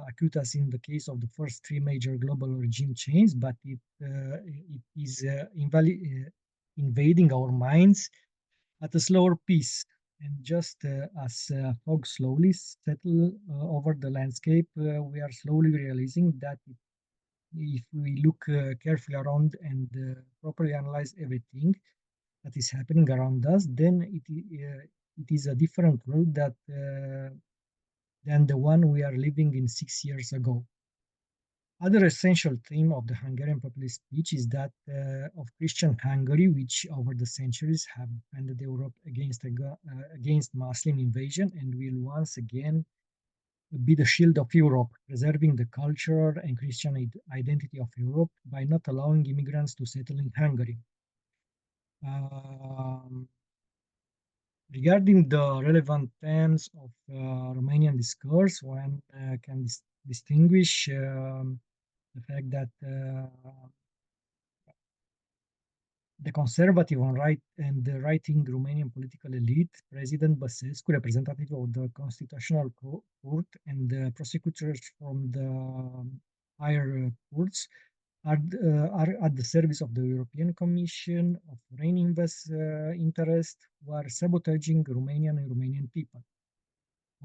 acute as in the case of the first three major global regime changes, but it is invading our minds at a slower pace. And just as fog slowly settle over the landscape, we are slowly realizing that if we look carefully around and properly analyze everything that is happening around us, then it is a different world than the one we are living in 6 years ago. Other essential theme of the Hungarian populist speech is that of Christian Hungary, which over the centuries have defended Europe against Muslim invasion and will once again be the shield of Europe, preserving the culture and Christian identity of Europe by not allowing immigrants to settle in Hungary. Regarding the relevant themes of Romanian discourse, one can distinguish the fact that the conservative and the right-wing Romanian political elite, President Băsescu, representative of the Constitutional Court, and the prosecutors from the higher courts are at the service of the European Commission of Foreign interest, who are sabotaging Romanian and Romanian people.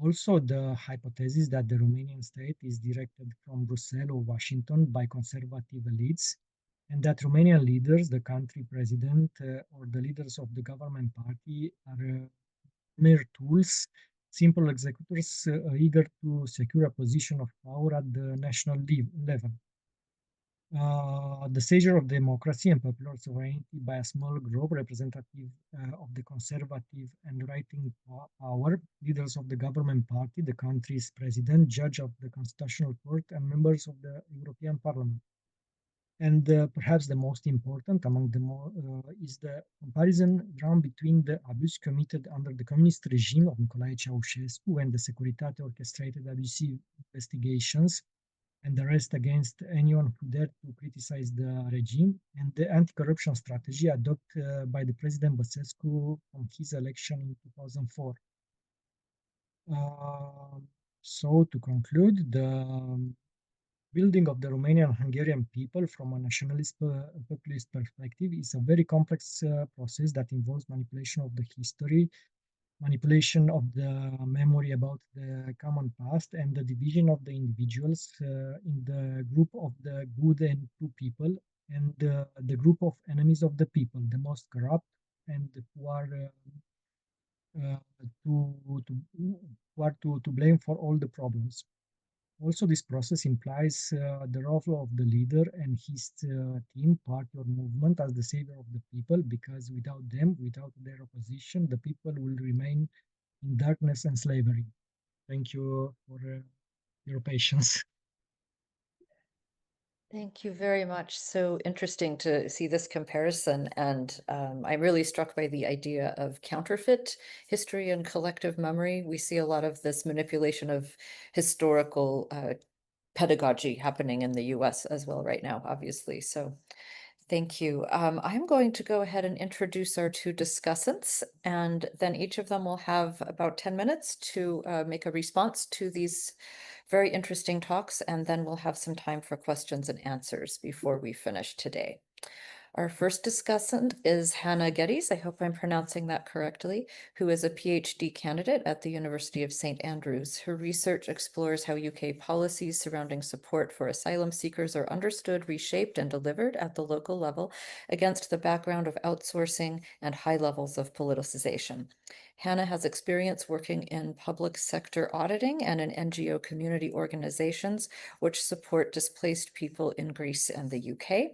Also, the hypothesis that the Romanian state is directed from Brussels or Washington by conservative elites, and that Romanian leaders, the country president or the leaders of the government party, are mere tools, simple executors eager to secure a position of power at the national level. The seizure of democracy and popular sovereignty by a small group representative of the conservative and right-wing power, leaders of the government party, the country's president, judge of the Constitutional Court, and members of the European Parliament. And perhaps the most important among them all is the comparison drawn between the abuse committed under the communist regime of Nicolae Ceausescu and the Securitate orchestrated abusive investigations and arrest against anyone who dared to criticize the regime, and the anti-corruption strategy adopted by the President Băsescu from his election in 2004. So to conclude, the building of the Romanian and Hungarian people from a nationalist populist perspective is a very complex process that involves manipulation of the history, manipulation of the memory about the common past, and the division of the individuals in the group of the good and true people and the group of enemies of the people, the most corrupt and who are to blame for all the problems. Also, this process implies the role of the leader and his team, party or movement as the savior of the people, because without them, without their opposition, the people will remain in darkness and slavery. Thank you for your patience. Thank you very much. So interesting to see this comparison. And I'm really struck by the idea of counterfeit history and collective memory. We see a lot of this manipulation of historical pedagogy happening in the US as well right now, obviously. So thank you. I'm going to go ahead and introduce our two discussants, and then each of them will have about 10 minutes to make a response to these very interesting talks, and then we'll have some time for questions and answers before we finish today. Our first discussant is Hannah Geddes, I hope I'm pronouncing that correctly, who is a PhD candidate at the University of St. Andrews. Her research explores how UK policies surrounding support for asylum seekers are understood, reshaped, and delivered at the local level against the background of outsourcing and high levels of politicization. Hannah has experience working in public sector auditing and in NGO community organizations which support displaced people in Greece and the UK.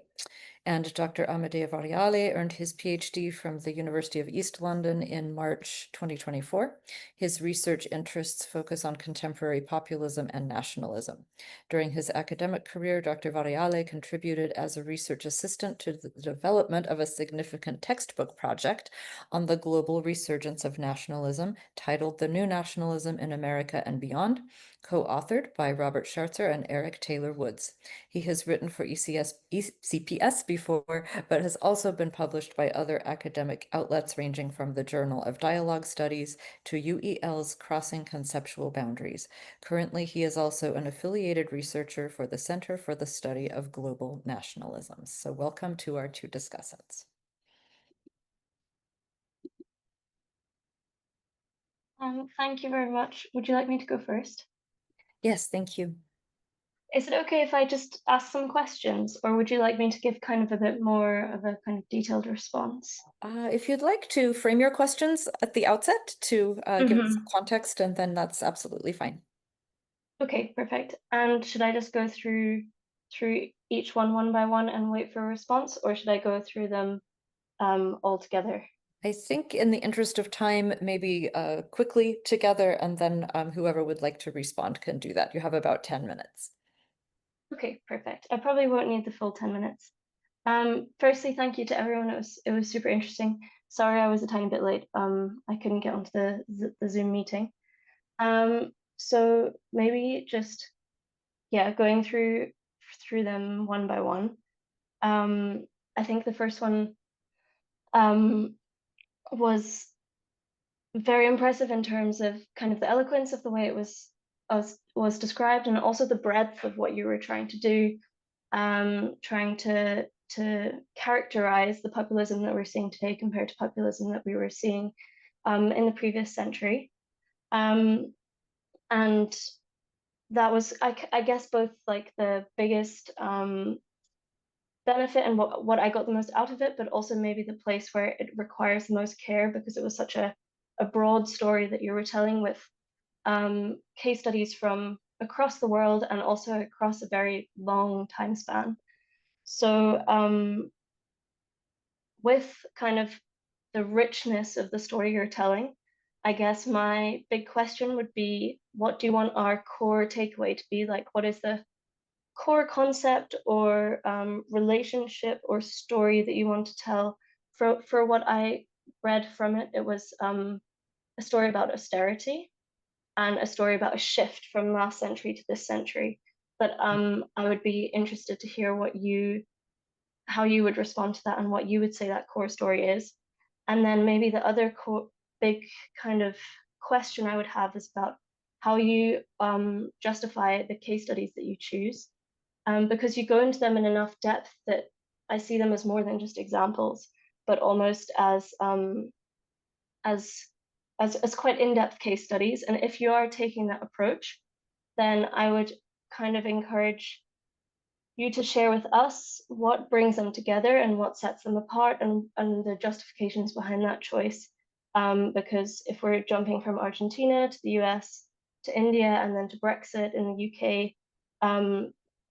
And Dr. Andrei Gheorghe earned his PhD from the University of East London in March 2024. His research interests focus on contemporary populism and nationalism. During his academic career, Dr. Gheorghe contributed as a research assistant to the development of a significant textbook project on the global resurgence of nationalism, titled The New Nationalism in America and Beyond, co-authored by Robert Schartzer and Eric Taylor Woods. He has written for ECPS before, but has also been published by other academic outlets ranging from the Journal of Dialogue Studies to UEL's Crossing Conceptual Boundaries. Currently, he is also an affiliated researcher for the Center for the Study of Global Nationalisms. So welcome to our two discussants. Thank you very much. Would you like me to go first? Yes, thank you. Is it okay if I just ask some questions, or would you like me to give kind of a bit more of a kind of detailed response? If you'd like to frame your questions at the outset to give us some context, and then that's absolutely fine. Okay, perfect. And should I just go through each one by one and wait for a response, or should I go through them all together? I think in the interest of time, maybe quickly together, and then whoever would like to respond can do that. You have about 10 minutes. Okay, perfect. I probably won't need the full 10 minutes. Firstly, thank you to everyone. It was super interesting. Sorry, I was a tiny bit late. I couldn't get onto the Zoom meeting. So maybe just going through them one by one. I think the first one was very impressive in terms of kind of the eloquence of the way it was described, and also the breadth of what you were trying to do, trying to characterize the populism that we're seeing today compared to populism that we were seeing in the previous century. And that was, I guess, both like the biggest benefit and what I got the most out of it, but also maybe the place where it requires the most care, because it was such a broad story that you were telling with case studies from across the world and also across a very long time span. So with kind of the richness of the story you're telling, I guess my big question would be, what do you want our core takeaway to be? Like, what is the core concept or relationship or story that you want to tell? For what I read from it, it was a story about austerity and a story about a shift from last century to this century. But I would be interested to hear how you would respond to that and what you would say that core story is. And then maybe the other big kind of question I would have is about how you justify the case studies that you choose, because you go into them in enough depth that I see them as more than just examples, but almost as quite in-depth case studies. And if you are taking that approach, then I would kind of encourage you to share with us what brings them together and what sets them apart, and the justifications behind that choice. Because if we're jumping from Argentina to the US to India and then to Brexit in the UK,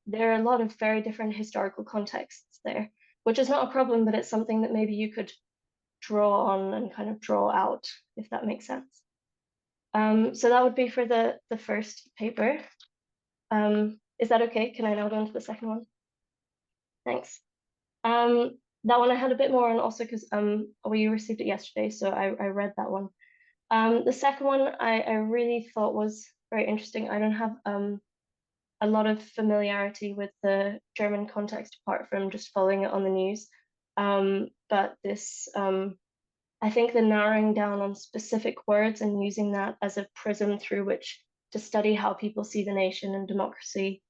there are a lot of very different historical contexts there, which is not a problem, but it's something that maybe you could draw on and kind of draw out, if that makes sense. So that would be for the first paper. Is that okay? Can I now go into the second one? Thanks. That one I had a bit more on also because we received it yesterday, so I read that one. The second one I really thought was very interesting. I don't have a lot of familiarity with the German context apart from just following it on the news. But this, I think the narrowing down on specific words and using that as a prism through which to study how people see the nation and democracy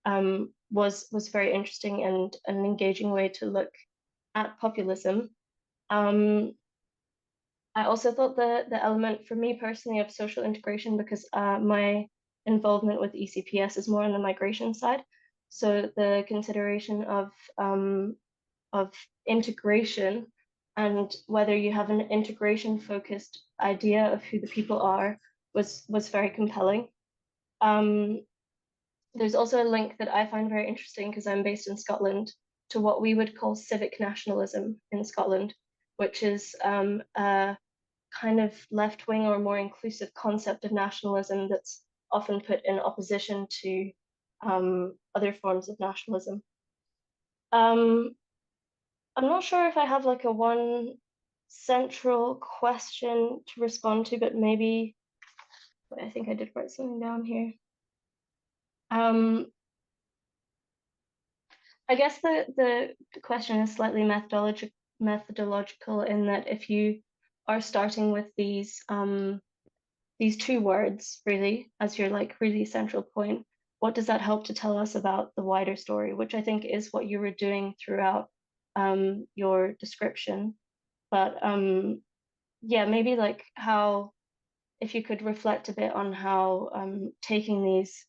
was very interesting and an engaging way to look at populism. I also thought the element for me personally of social integration, because my involvement with ECPS is more on the migration side. So the consideration of integration and whether you have an integration focused idea of who the people are was very compelling. There's also a link that I find very interesting because I'm based in Scotland to what we would call civic nationalism in Scotland, which is a kind of left-wing or more inclusive concept of nationalism that's often put in opposition to other forms of nationalism. I'm not sure if I have like a one central question to respond to, but maybe I think I did write something down here. I guess the question is slightly methodological in that if you are starting with these two words really as your like really central point, what does that help to tell us about the wider story, which I think is what you were doing throughout your description. But yeah, maybe like how if you could reflect a bit on how taking these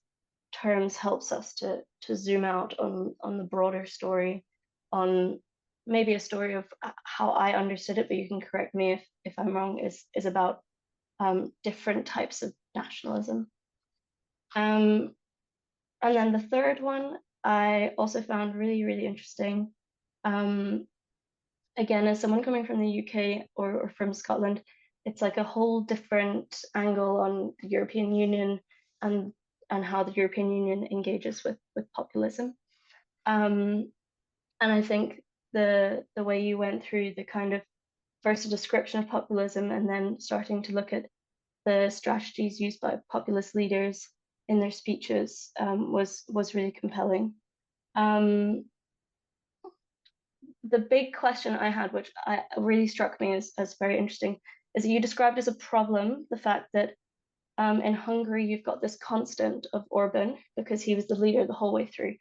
terms helps us to zoom out on the broader story, on maybe a story of how I understood it, but you can correct me if I'm wrong, is about different types of nationalism. And then the third one I also found really, really interesting. Again, as someone coming from the UK or from Scotland, it's like a whole different angle on the European Union and how the European Union engages with populism. And I think the way you went through the kind of first a description of populism and then starting to look at the strategies used by populist leaders in their speeches was really compelling. The big question I had, which really struck me as very interesting, is that you described as a problem the fact that in Hungary you've got this constant of Orban because he was the leader the whole way through,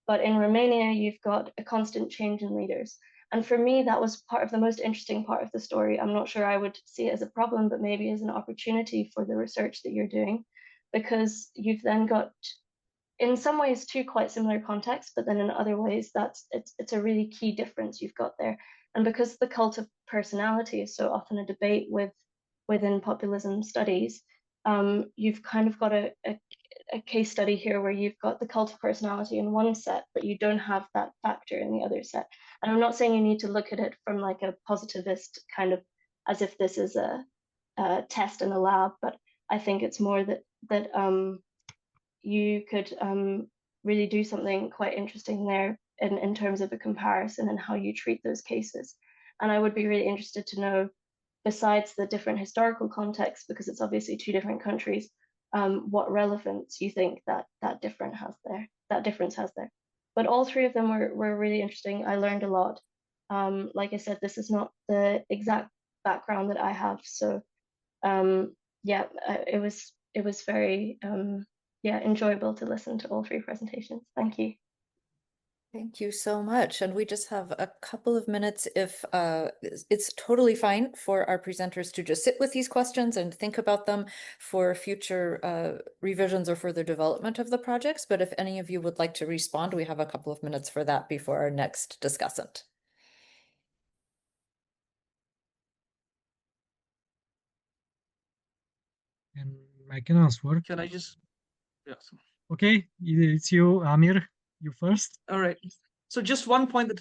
but in Romania you've got a constant change in leaders. And for me, that was part of the most interesting part of the story. I'm not sure I would see it as a problem, but maybe as an opportunity for the research that you're doing, because you've then got, in some ways, two quite similar contexts, but then in other ways, it's a really key difference you've got there. And because the cult of personality is so often a debate within populism studies, you've kind of got a case study here where you've got the cult of personality in one set, but you don't have that factor in the other set. And I'm not saying you need to look at it from like a positivist kind of as if this is a test in a lab, but I think it's more that you could really do something quite interesting there in terms of a comparison and how you treat those cases. And I would be really interested to know, besides the different historical context, because it's obviously two different countries, what relevance you think that difference has there. But all three of them were really interesting. I learned a lot. Like I said, this is not the exact background that I have, so yeah, it was very enjoyable to listen to all three presentations. Thank you. Thank you so much. And we just have a couple of minutes if it's totally fine for our presenters to just sit with these questions and think about them for future revisions or further development of the projects. But if any of you would like to respond, we have a couple of minutes for that before our next discussant. And I can answer. Can I just, yes. Okay, it's you, Amir. You first. All right. So just one point that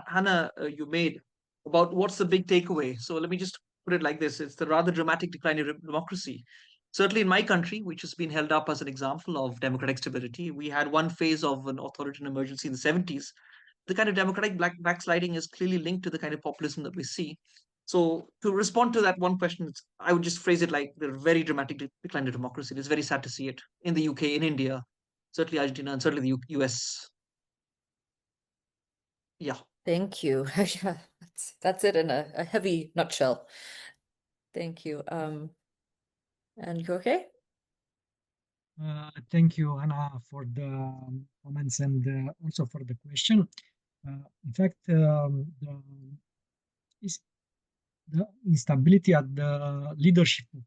Hannah, you made about what's the big takeaway. So let me just put it like this. It's the rather dramatic decline of democracy. Certainly in my country, which has been held up as an example of democratic stability, we had one phase of an authoritarian emergency in the 70s. The kind of democratic backsliding is clearly linked to the kind of populism that we see. So to respond to that one question, I would just phrase it like the very dramatic decline of democracy. It's very sad to see it in the UK, in India, certainly Argentina, and certainly the US. Yeah. Thank you. Yeah, that's it in a heavy nutshell. Thank you. And Jorge? Thank you, Anna, for the comments and also for the question. In fact, the instability at the leadership of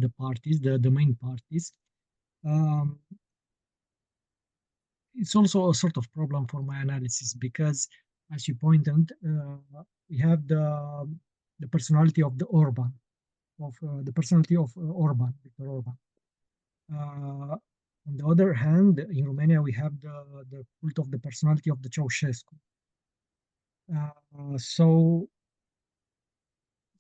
the parties, the main parties, it's also a sort of problem for my analysis because, as you pointed, we have the personality of the Orban, Viktor Orban. On the other hand, in Romania, we have the cult of the personality of the Ceausescu. So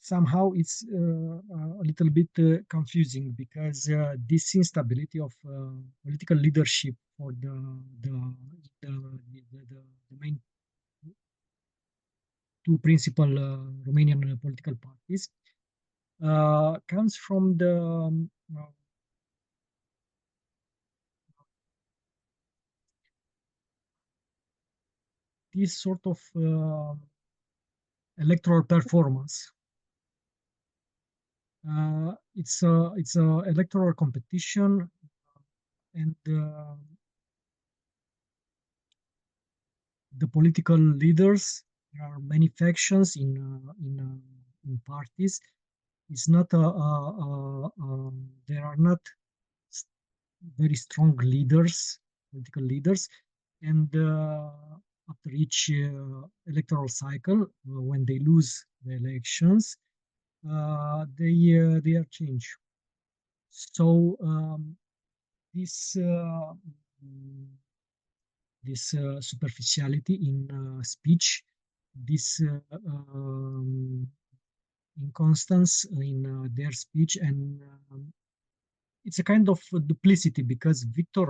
somehow it's a little bit confusing because this instability of political leadership for the main two principal Romanian political parties comes from this sort of electoral performance. It's a electoral competition, and the political leaders. There are many factions in parties, It's not there are not very strong leaders, political leaders, and after each electoral cycle, when they lose the elections, they are changed. So this this superficiality in speech, this inconstance in their speech, and it's a kind of duplicity because Victor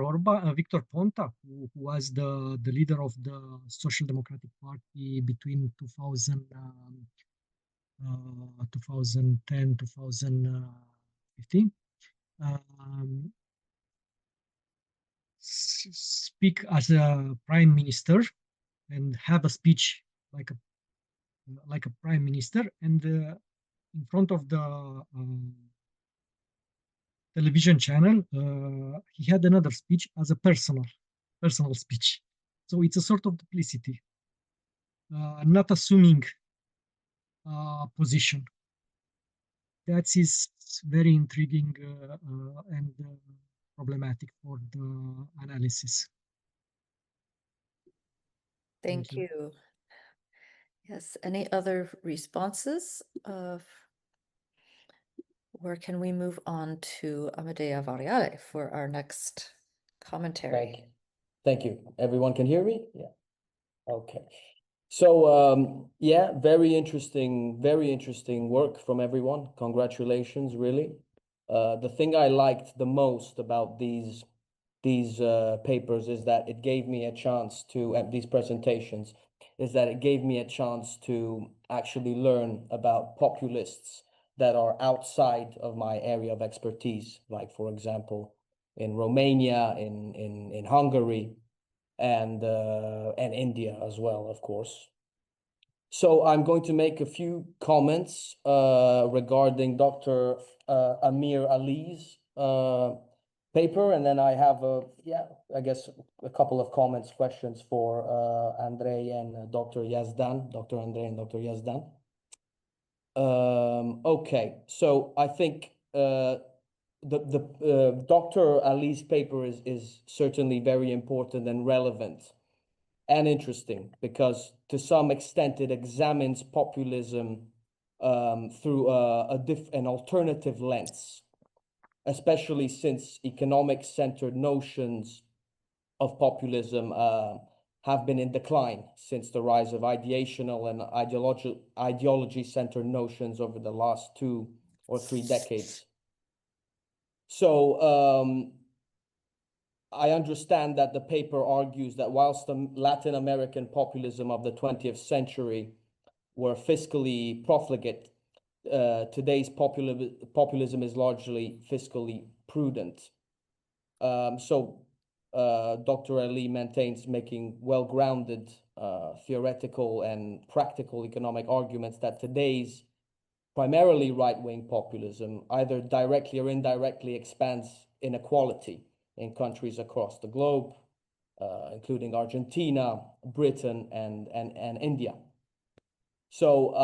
Ponta, who was the leader of the Social Democratic Party between 2010, 2015, speak as a prime minister and have a speech like a prime minister, and in front of the television channel, he had another speech as a personal speech. So it's a sort of duplicity, not assuming position. That is very intriguing and problematic for the analysis. Thank you. Yes, any other responses? Or can we move on to Amedeo Variale for our next commentary? Thank you. Everyone can hear me? Yeah. Okay. So yeah, very interesting work from everyone. Congratulations, really. The thing I liked the most about these papers is that it gave me a chance to, at these presentations, is that it gave me a chance to actually learn about populists that are outside of my area of expertise, like, for example, in Romania, in Hungary, and India as well, of course. So I'm going to make a few comments regarding Dr. Amir Ali's paper, and then I have I guess a couple of comments, questions for Andrei and Dr. Yazdan, Dr. Andrei and Dr. Yazdan. Okay, so I think Dr. Ali's paper is certainly very important and relevant and interesting because to some extent it examines populism through an alternative lens, especially since economic-centered notions of populism have been in decline since the rise of ideational and ideology-centered notions over the last 2 or 3 decades. So I understand that the paper argues that whilst the Latin American populism of the 20th century were fiscally profligate, today's populism is largely fiscally prudent. So Dr. Ali maintains making well-grounded theoretical and practical economic arguments that today's primarily right-wing populism either directly or indirectly expands inequality in countries across the globe, including Argentina, Britain, and India. So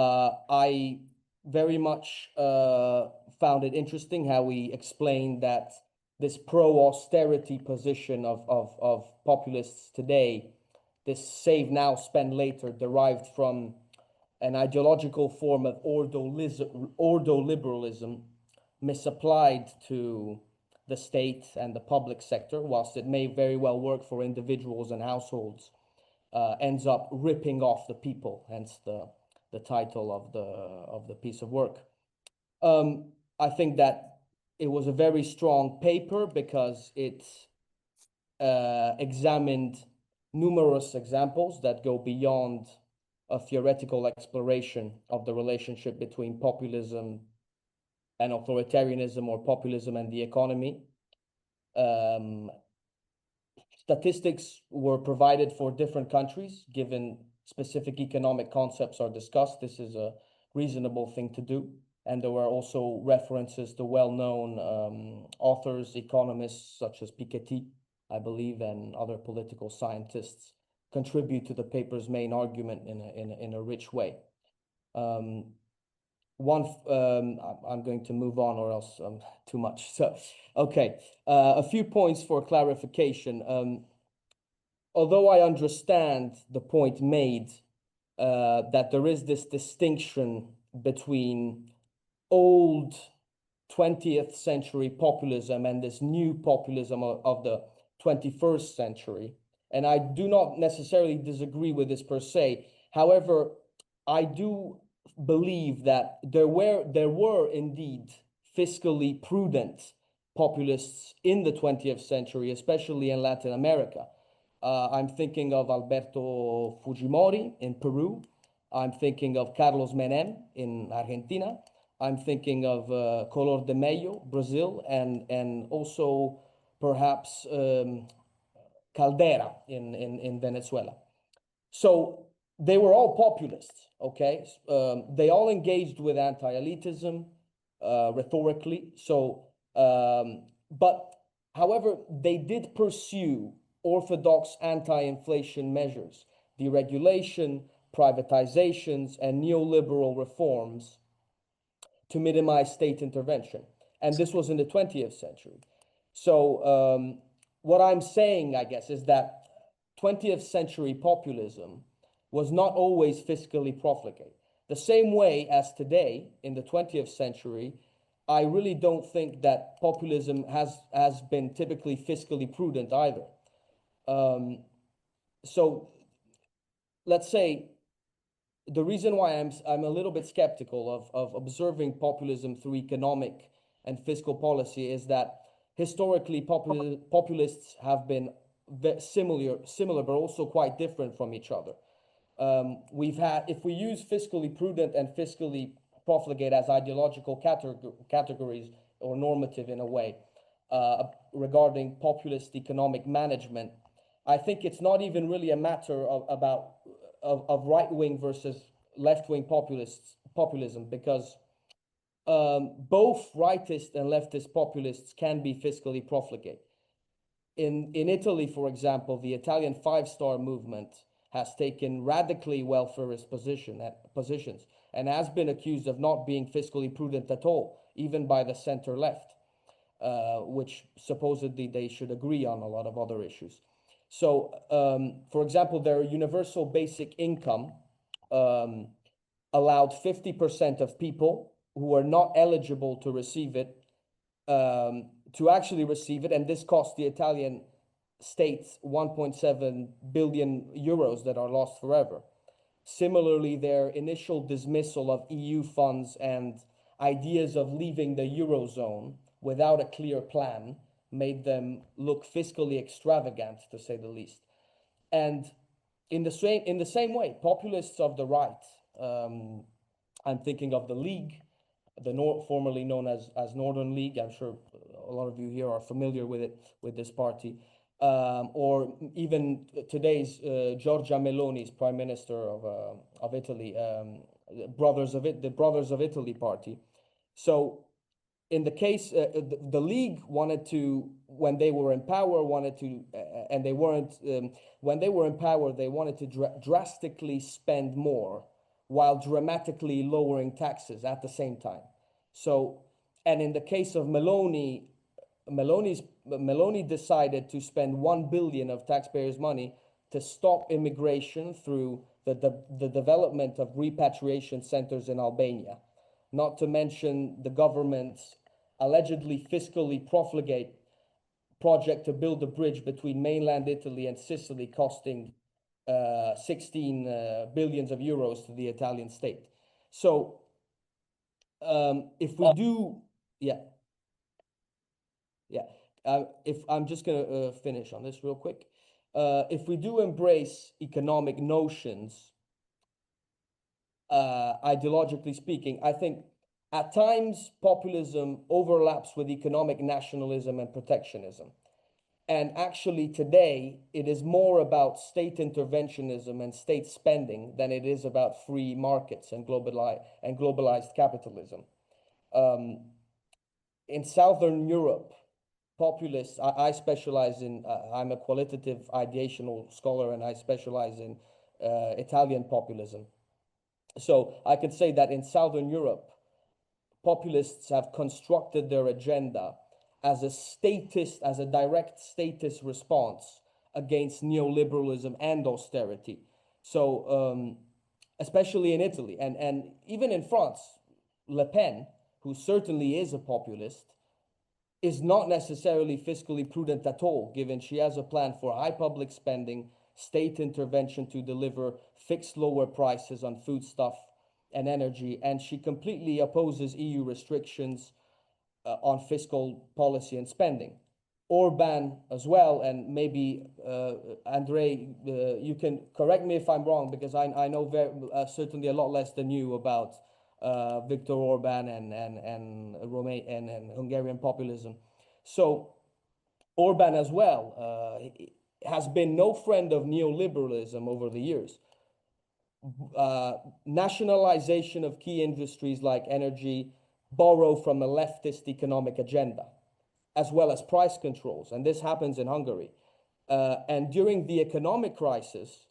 I very much found it interesting how we explained that this pro-austerity position of populists today, this save now, spend later, derived from an ideological form of ordoliberalism misapplied to the state and the public sector, whilst it may very well work for individuals and households, ends up ripping off the people, hence the title of the piece of work. I think that it was a very strong paper because it examined numerous examples that go beyond a theoretical exploration of the relationship between populism and authoritarianism, or populism and the economy. Statistics were provided for different countries, given specific economic concepts are discussed. This is a reasonable thing to do. And there were also references to well-known authors, economists such as Piketty, I believe, and other political scientists contribute to the paper's main argument in a rich way. I'm going to move on or else too much. So, okay, a few points for clarification. Although I understand the point made that there is this distinction between old 20th century populism and this new populism of the 21st century. And I do not necessarily disagree with this per se. However, I do believe that there were indeed fiscally prudent populists in the 20th century, especially in Latin America. I'm thinking of Alberto Fujimori in Peru. I'm thinking of Carlos Menem in Argentina. I'm thinking of Collor de Mello, Brazil, and also perhaps Caldera in Venezuela. So they were all populists, okay? They all engaged with anti-elitism rhetorically. So, but however, they did pursue orthodox anti-inflation measures, deregulation, privatizations, and neoliberal reforms to minimize state intervention. And this was in the 20th century. So what I'm saying, I guess, is that 20th century populism was not always fiscally profligate. The same way as today, in the 20th century, I really don't think that populism has been typically fiscally prudent either. So let's say the reason why I'm a little bit skeptical of observing populism through economic and fiscal policy is that historically populists have been similar, but also quite different from each other. We've had, if we use fiscally prudent and fiscally profligate as ideological categories or normative in a way, regarding populist economic management, I think it's not even really a matter of right-wing versus left-wing populism, because both rightist and leftist populists can be fiscally profligate. In Italy, for example, the Italian five-star movement has taken radically welfarist positions and has been accused of not being fiscally prudent at all, even by the center-left, which supposedly they should agree on a lot of other issues. So, for example, their universal basic income allowed 50% of people who are not eligible to receive it to actually receive it, and this cost the Italian state 1.7 billion euros that are lost forever. Similarly, their initial dismissal of EU funds and ideas of leaving the Eurozone without a clear plan made them look fiscally extravagant, to say the least. And in the same way, populists of the right, I'm thinking of the League, formerly known as Northern League. I'm sure a lot of you here are familiar with it, with this party, or even today's Giorgia Meloni's Prime Minister of Italy, the Brothers of Italy party. So in the case, the League wanted to, when they were in power, and they weren't, when they were in power, they wanted to drastically spend more while dramatically lowering taxes at the same time. So, and in the case of Meloni decided to spend 1 billion of taxpayers' money to stop immigration through the development of repatriation centers in Albania, not to mention the government's allegedly fiscally profligate project to build a bridge between mainland Italy and Sicily, costing 16 billions of euros to the Italian state. So if we do, if I'm just gonna finish on this real quick. If we do embrace economic notions, ideologically speaking, I think at times populism overlaps with economic nationalism and protectionism. And actually today, it is more about state interventionism and state spending than it is about free markets and globalized capitalism. In Southern Europe, populists, I specialize in, I'm a qualitative ideational scholar, and I specialize in Italian populism. So I could say that in Southern Europe, populists have constructed their agenda as a direct statist response against neoliberalism and austerity. So, especially in Italy and even in France, Le Pen, who certainly is a populist, is not necessarily fiscally prudent at all, given she has a plan for high public spending, state intervention to deliver fixed lower prices on foodstuff and energy, and she completely opposes EU restrictions on fiscal policy and spending. Orban as well, and maybe Andrei, you can correct me if I'm wrong, because I know certainly a lot less than you about Viktor Orban and Hungarian populism. So Orban as well has been no friend of neoliberalism over the years. Nationalization of key industries like energy borrow from a leftist economic agenda, as well as price controls, and this happens in Hungary. And during the economic crisis,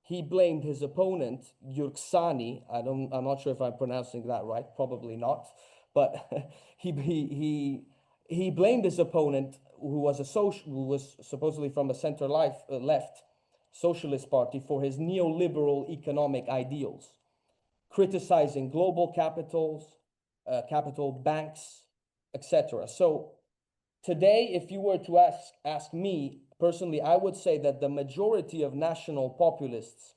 he blamed his opponent, Gyurcsány. I'm not sure if I'm pronouncing that right, probably not, but he blamed his opponent, who was supposedly from a left socialist party, for his neoliberal economic ideals, criticizing global capital banks, etc. So today, if you were to ask me personally, I would say that the majority of national populists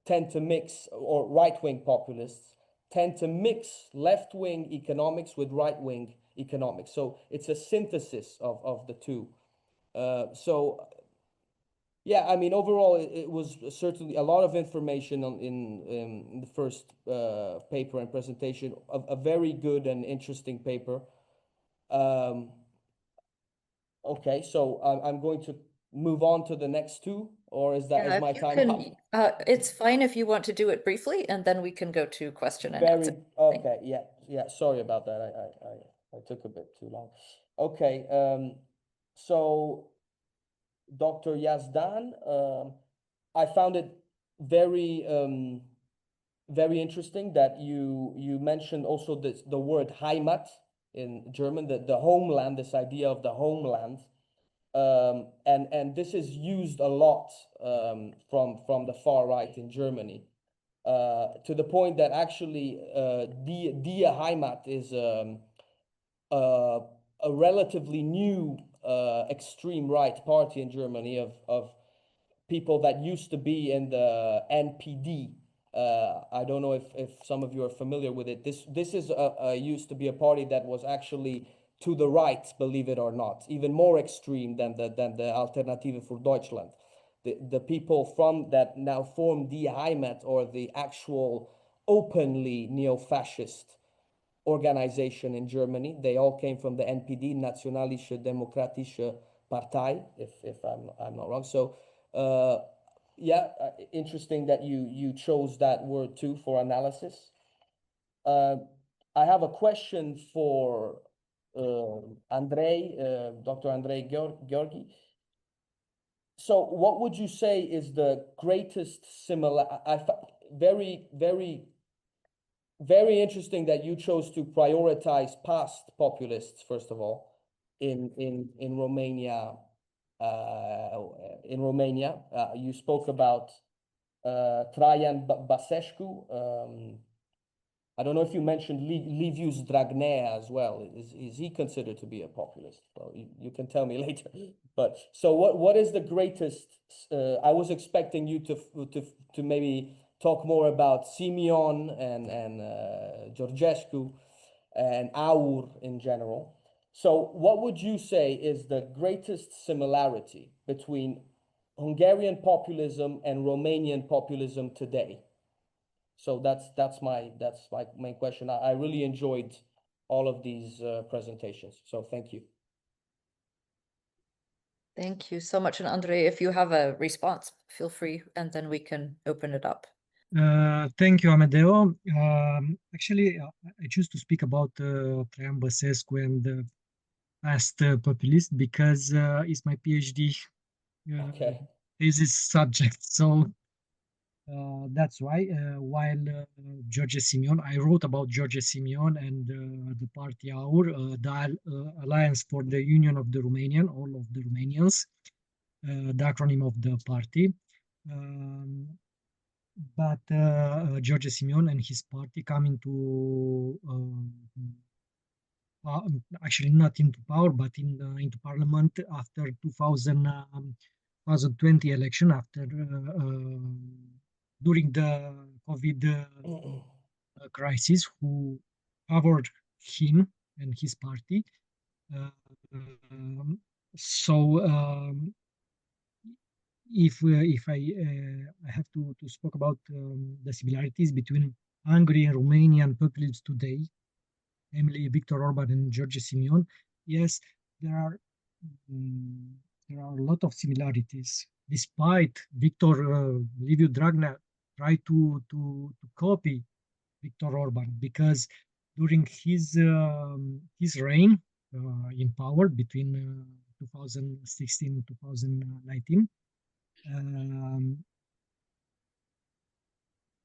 tend to mix, or right-wing populists tend to mix left-wing economics with right-wing economics. So it's a synthesis of the two. Yeah, I mean, overall, it was certainly a lot of information in the first paper and presentation, a very good and interesting paper. Okay, so I'm going to move on to the next two, or is my time up? It's fine if you want to do it briefly, and then we can go to question and answer. Okay, yeah. Sorry about that. I took a bit too long. Okay, so Dr. Yazdan, I found it very very interesting that you mentioned also the word Heimat in German, the homeland, this idea of the homeland. And this is used a lot from the far right in Germany, to the point that actually Die Heimat is a relatively new extreme right party in Germany of people that used to be in the NPD. I don't know if some of you are familiar with it. This is used to be a party that was actually to the right, believe it or not, even more extreme than the Alternative für Deutschland. The people from that now form Die Heimat, or the actual openly neo-fascist organization in Germany. They all came from the NPD, Nationalische Demokratische Partei, if I'm not wrong. So yeah, interesting that you chose that word too for analysis. I have a question for Dr. Andrei Gheorghe. So what would you say is the greatest very interesting that you chose to prioritize past populists, first of all, in Romania. You spoke about Traian Băsescu. I don't know if you mentioned Livius Dragnea as well. Is he considered to be a populist? Well, you can tell me later. But so what is the greatest? I was expecting you to maybe talk more about Simeon and Georgescu and Aur in general. So what would you say is the greatest similarity between Hungarian populism and Romanian populism today? So that's my main question. I really enjoyed all of these presentations. So thank you. Thank you so much. And Andrei, if you have a response, feel free, and then we can open it up. Thank you, Amedeo. Actually, I choose to speak about Traian Băsescu and past populist because it's my PhD thesis subject. So That's why, while Gheorghe Simeon, I wrote about Gheorghe Simeon and the party AUR, the Alliance for the Union of the Romanian, all of the Romanians, the acronym of the party. But Gheorghe Simeon and his party come into actually not into power, but into parliament after 2020 election, after during the COVID crisis, who favored him and his party. Um, so if I have to speak about the similarities between Hungary and Romanian populists today, namely Viktor Orban and Gheorghe Simeon, yes, there are there are a lot of similarities. Despite Victor Liviu Dragnea tried to copy Viktor Orban, because during his reign in power between 2016 and 2019,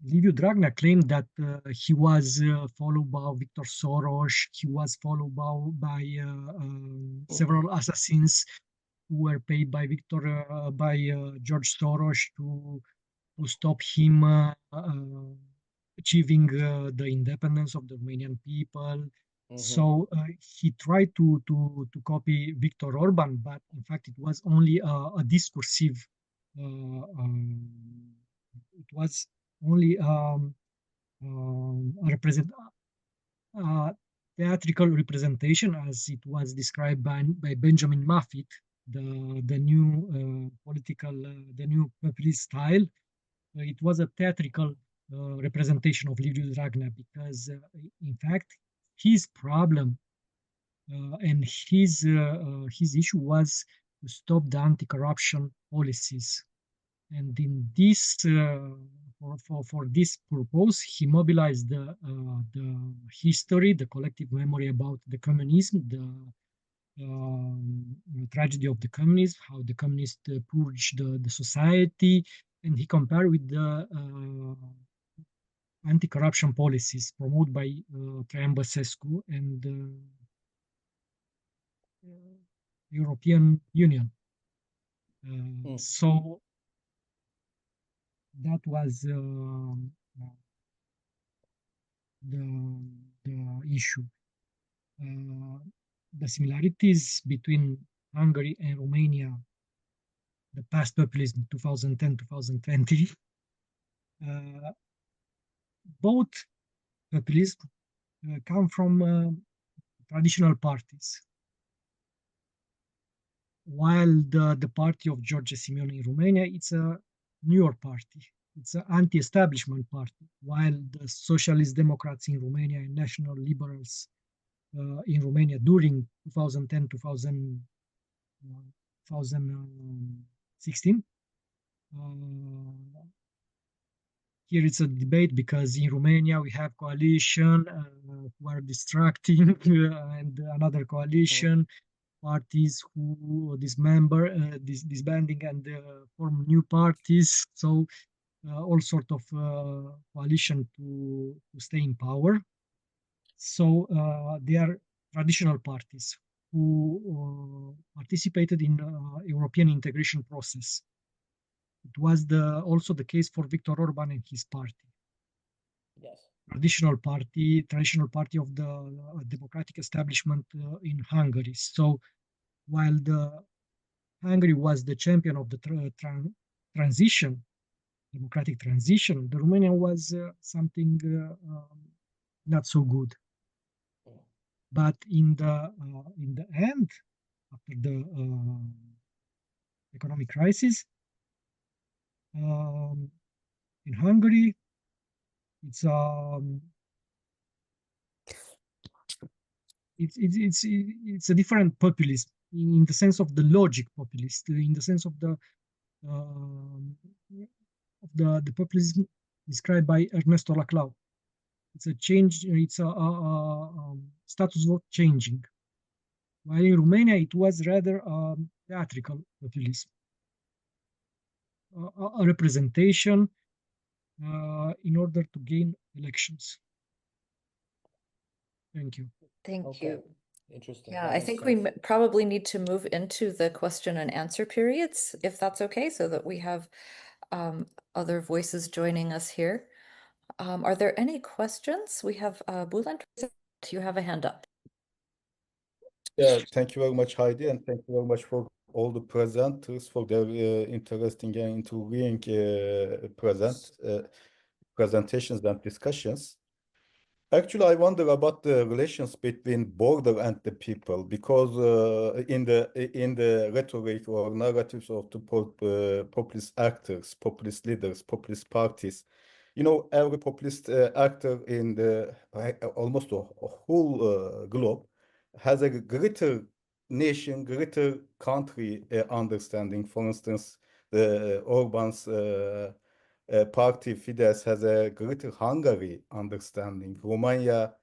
Liviu Dragnea claimed that he was followed by Victor Soros. He was followed by several assassins who were paid by George Soros to stop him achieving the independence of the Romanian people. So he tried to copy Viktor Orban, but in fact it was only a discursive. It was only a theatrical representation, as it was described by Benjamin Moffitt, the new the new populist style. It was a theatrical representation of Liviu Dragnea, because in fact his problem and his issue was to stop the anti-corruption policies. And in this, for this purpose, he mobilized the history, the collective memory about the communism, the tragedy of the communists, how the communists purged the society, and he compared with the anti-corruption policies promoted by Traian Băsescu and the European Union. So that was the issue. The similarities between Hungary and Romania, the past populism 2010-2020, both populism come from traditional parties. While the party of Gheorghe Simeon in Romania, it's a newer party. It's an anti-establishment party, while the Socialist Democrats in Romania and National Liberals in Romania during 2010-2016. Here it's a debate, because in Romania we have coalition who are distracting and another coalition parties who disbanding and form new parties. So all sort of coalition to stay in power. So they are traditional parties who participated in European integration process. It was also the case for Viktor Orban and his party. Yes. Traditional party of the democratic establishment in Hungary. So while Hungary was the champion of the democratic transition, the Romanian was something not so good. But in the end, after the economic crisis in Hungary, it's a different populism, in the sense of the logic populist, in the sense of the populism described by Ernesto Laclau. It's a change. It's a status quo changing. While in Romania, it was rather theatrical populism, a representation in order to gain elections. Thank you. Thank you. Interesting. Yeah, That I makes think we sense. probably need to move into the question and answer periods, if that's okay, so that we have other voices joining us here. Are there any questions? We have Bulent, you have a hand up. Yeah, thank you very much, Heidi, and thank you very much for all the presenters for their interesting and intriguing presentations and discussions. Actually, I wonder about the relations between border and the people, because in the rhetoric or narratives of the populist actors, populist leaders, populist parties, you know, every populist actor in the almost a whole globe has a greater nation, greater country understanding. For instance, the Orban's party Fidesz has a greater Hungary understanding. Romania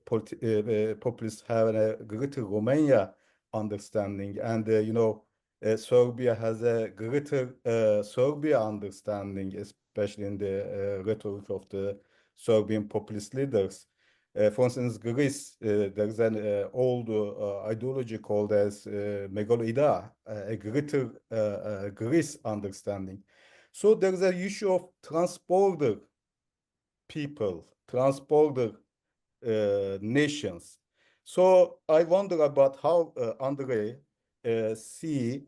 populists have a greater Romania understanding, and you know, Serbia has a greater Serbia understanding, especially in the rhetoric of the Serbian populist leaders. For instance, Greece, there's an old ideology called as megaloida, a greater Greece understanding. So there's an issue of transborder people, transborder nations. So I wonder about how Andrei see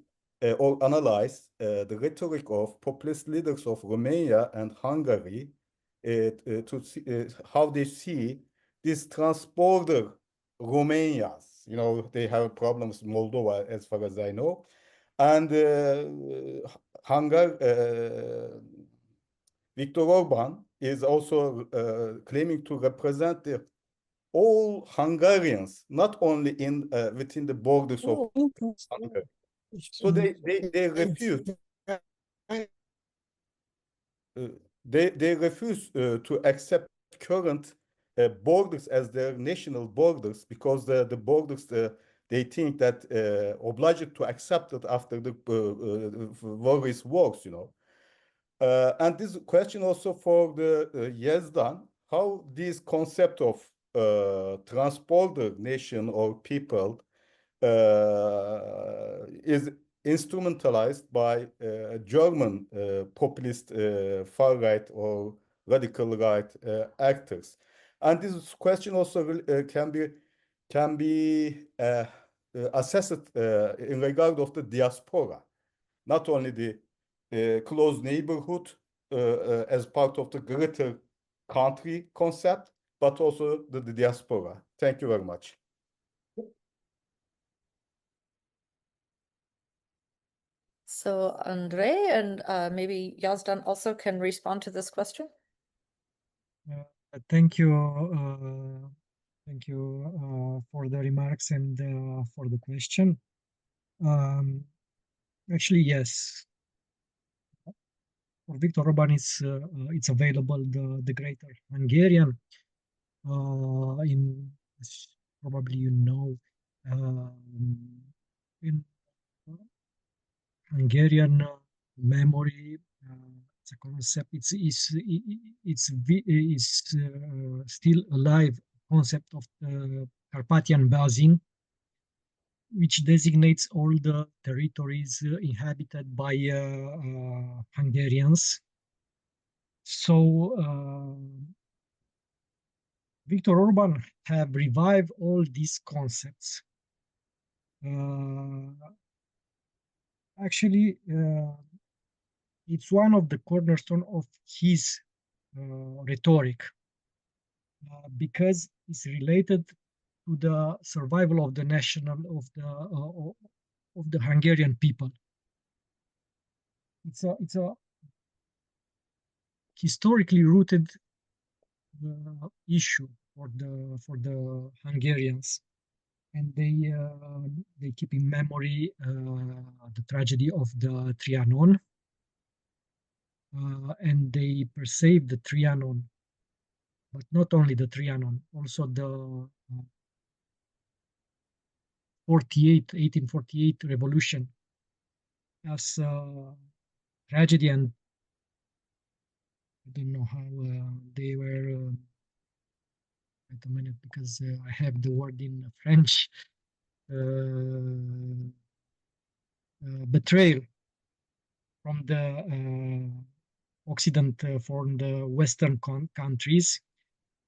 or analyze the rhetoric of populist leaders of Romania and Hungary to see how they see these transborder Romanians. You know, they have problems with Moldova, as far as I know, and Hungary. Viktor Orban is also claiming to represent all Hungarians, not only in within the borders of Hungary. So they refuse. They refuse to accept current borders as their national borders, because the borders they think that obliged to accept it after the various wars, you know. And this question also for the Yazdan, how this concept of transborder nation or people is instrumentalized by German populist far-right or radical right actors. And this question also can be assessed in regard of the diaspora, not only the close neighborhood as part of the greater country concept, but also the diaspora. Thank you very much. So Andrei and maybe Yazdan also can respond to this question. Thank you. Thank you for the remarks and for the question. Actually, yes. For Viktor Orban, it's available the Greater Hungarian. As probably you know, in Hungarian memory, it's a concept. It's still alive. Concept of the Carpathian Basin, which designates all the territories inhabited by Hungarians. So Viktor Orban have revived all these concepts. Actually, it's one of the cornerstone of his rhetoric because it's related to the survival of the of the Hungarian people. It's a historically rooted issue for the Hungarians, and they keep in memory the tragedy of the Trianon, and they perceive the Trianon, but not only the Trianon, also the 1848 revolution as tragedy and don't know how they were. Wait a minute, because I have the word in French. Betrayal from the Occident, from the Western countries.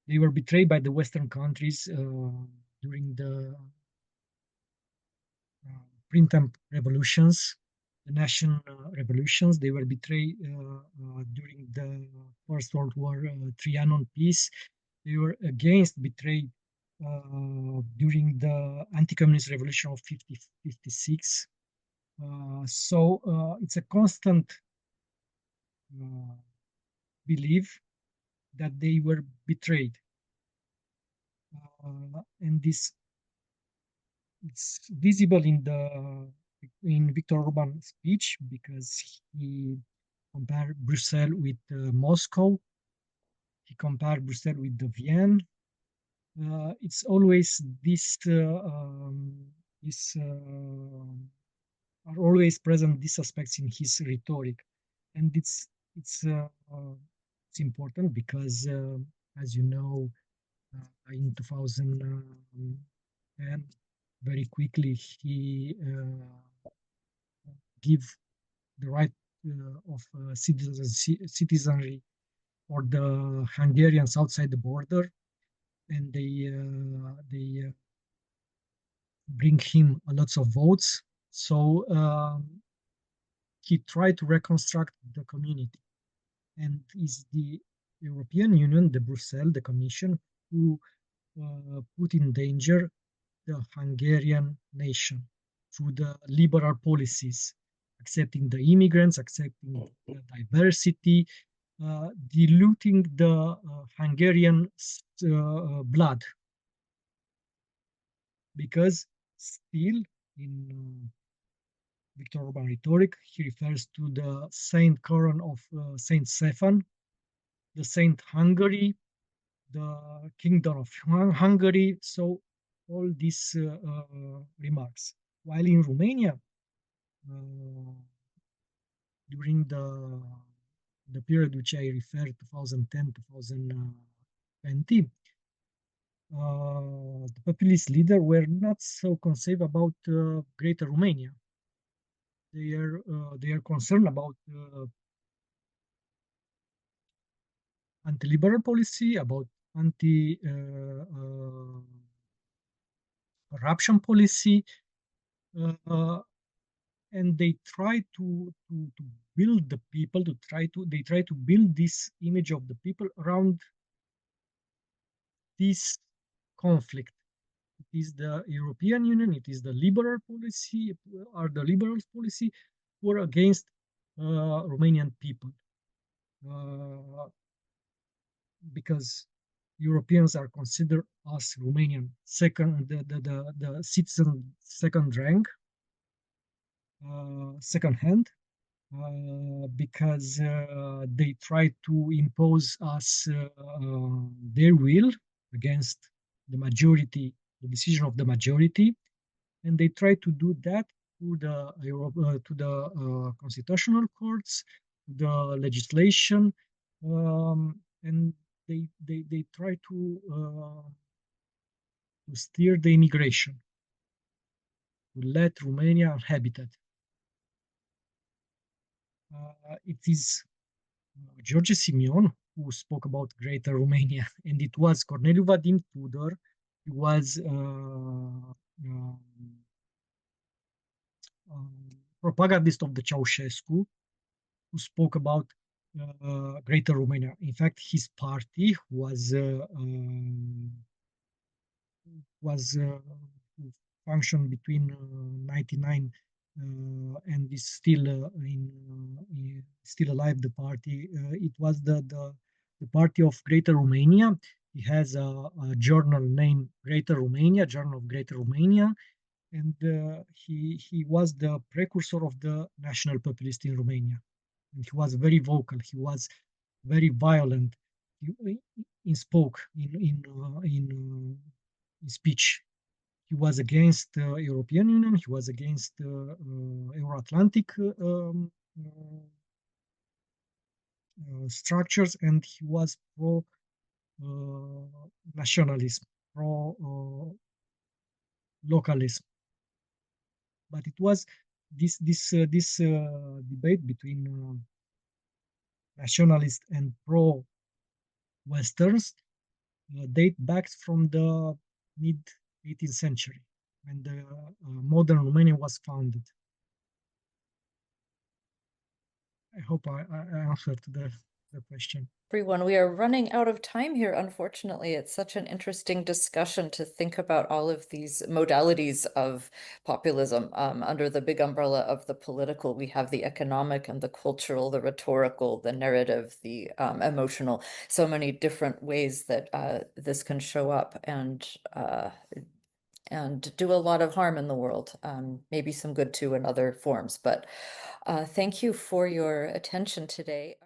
They were betrayed by the Western countries during the printemps revolutions, the national revolutions. They were betrayed during the First World War, Trianon Peace. They were betrayed during the anti-communist revolution of 56. So it's a constant belief that they were betrayed. And this it's visible in Viktor Orban's speech, because he compared Brussels with Moscow. He compared Brussels with the Vienna. It's always are always present these aspects in his rhetoric, and it's important because, as you know, in 2010, very quickly he give the right of citizenry for the Hungarians outside the border, and they bring him lots of votes. So he tried to reconstruct the community, and is the European Union, the Brussels, the Commission, who put in danger the Hungarian nation through the liberal policies, accepting the immigrants, accepting the diversity, diluting the Hungarian blood, because still in Viktor Orban rhetoric, he refers to the Saint Coron of Saint Stephen, the Saint Hungary, the Kingdom of Hungary. So all these remarks. While in Romania, during the period which I referred, 2010-2020, the populist leaders were not so concerned about Greater Romania. They are concerned about anti-liberal policy, about anti-corruption policy, and they try to build the people. They try to build this image of the people around this conflict. It is the European Union, it is the liberal policy, or the liberals policy, who are against Romanian people, because Europeans are considered as Romanian second, the citizen second rank, second hand, because they try to impose us their will against the majority, the decision of the majority, and they try to do that to the constitutional courts, the legislation, and they try to steer the immigration, to let Romania inhabited. It is George Simeon who spoke about Greater Romania, and it was Corneliu Vadim Tudor. He was propagandist of the Ceausescu, who spoke about Greater Romania. In fact, his party functioned between 99 and is still alive. The party, it was the party of Greater Romania. He has a journal named Greater Romania, Journal of Greater Romania, and he was the precursor of the national populist in Romania. And he was very vocal. He was very violent. He spoke in speech. He was against European Union. He was against Euro-Atlantic structures, and he was pro nationalism, pro localism. But it was this debate between nationalist and pro Westerns date back from the mid 18th century when the modern Romania was founded. I hope I answered the question. Everyone, we are running out of time here, unfortunately. It's such an interesting discussion to think about all of these modalities of populism. Under the big umbrella of the political, we have the economic and the cultural, the rhetorical, the narrative, the emotional, so many different ways that this can show up and do a lot of harm in the world, maybe some good too in other forms. But thank you for your attention today.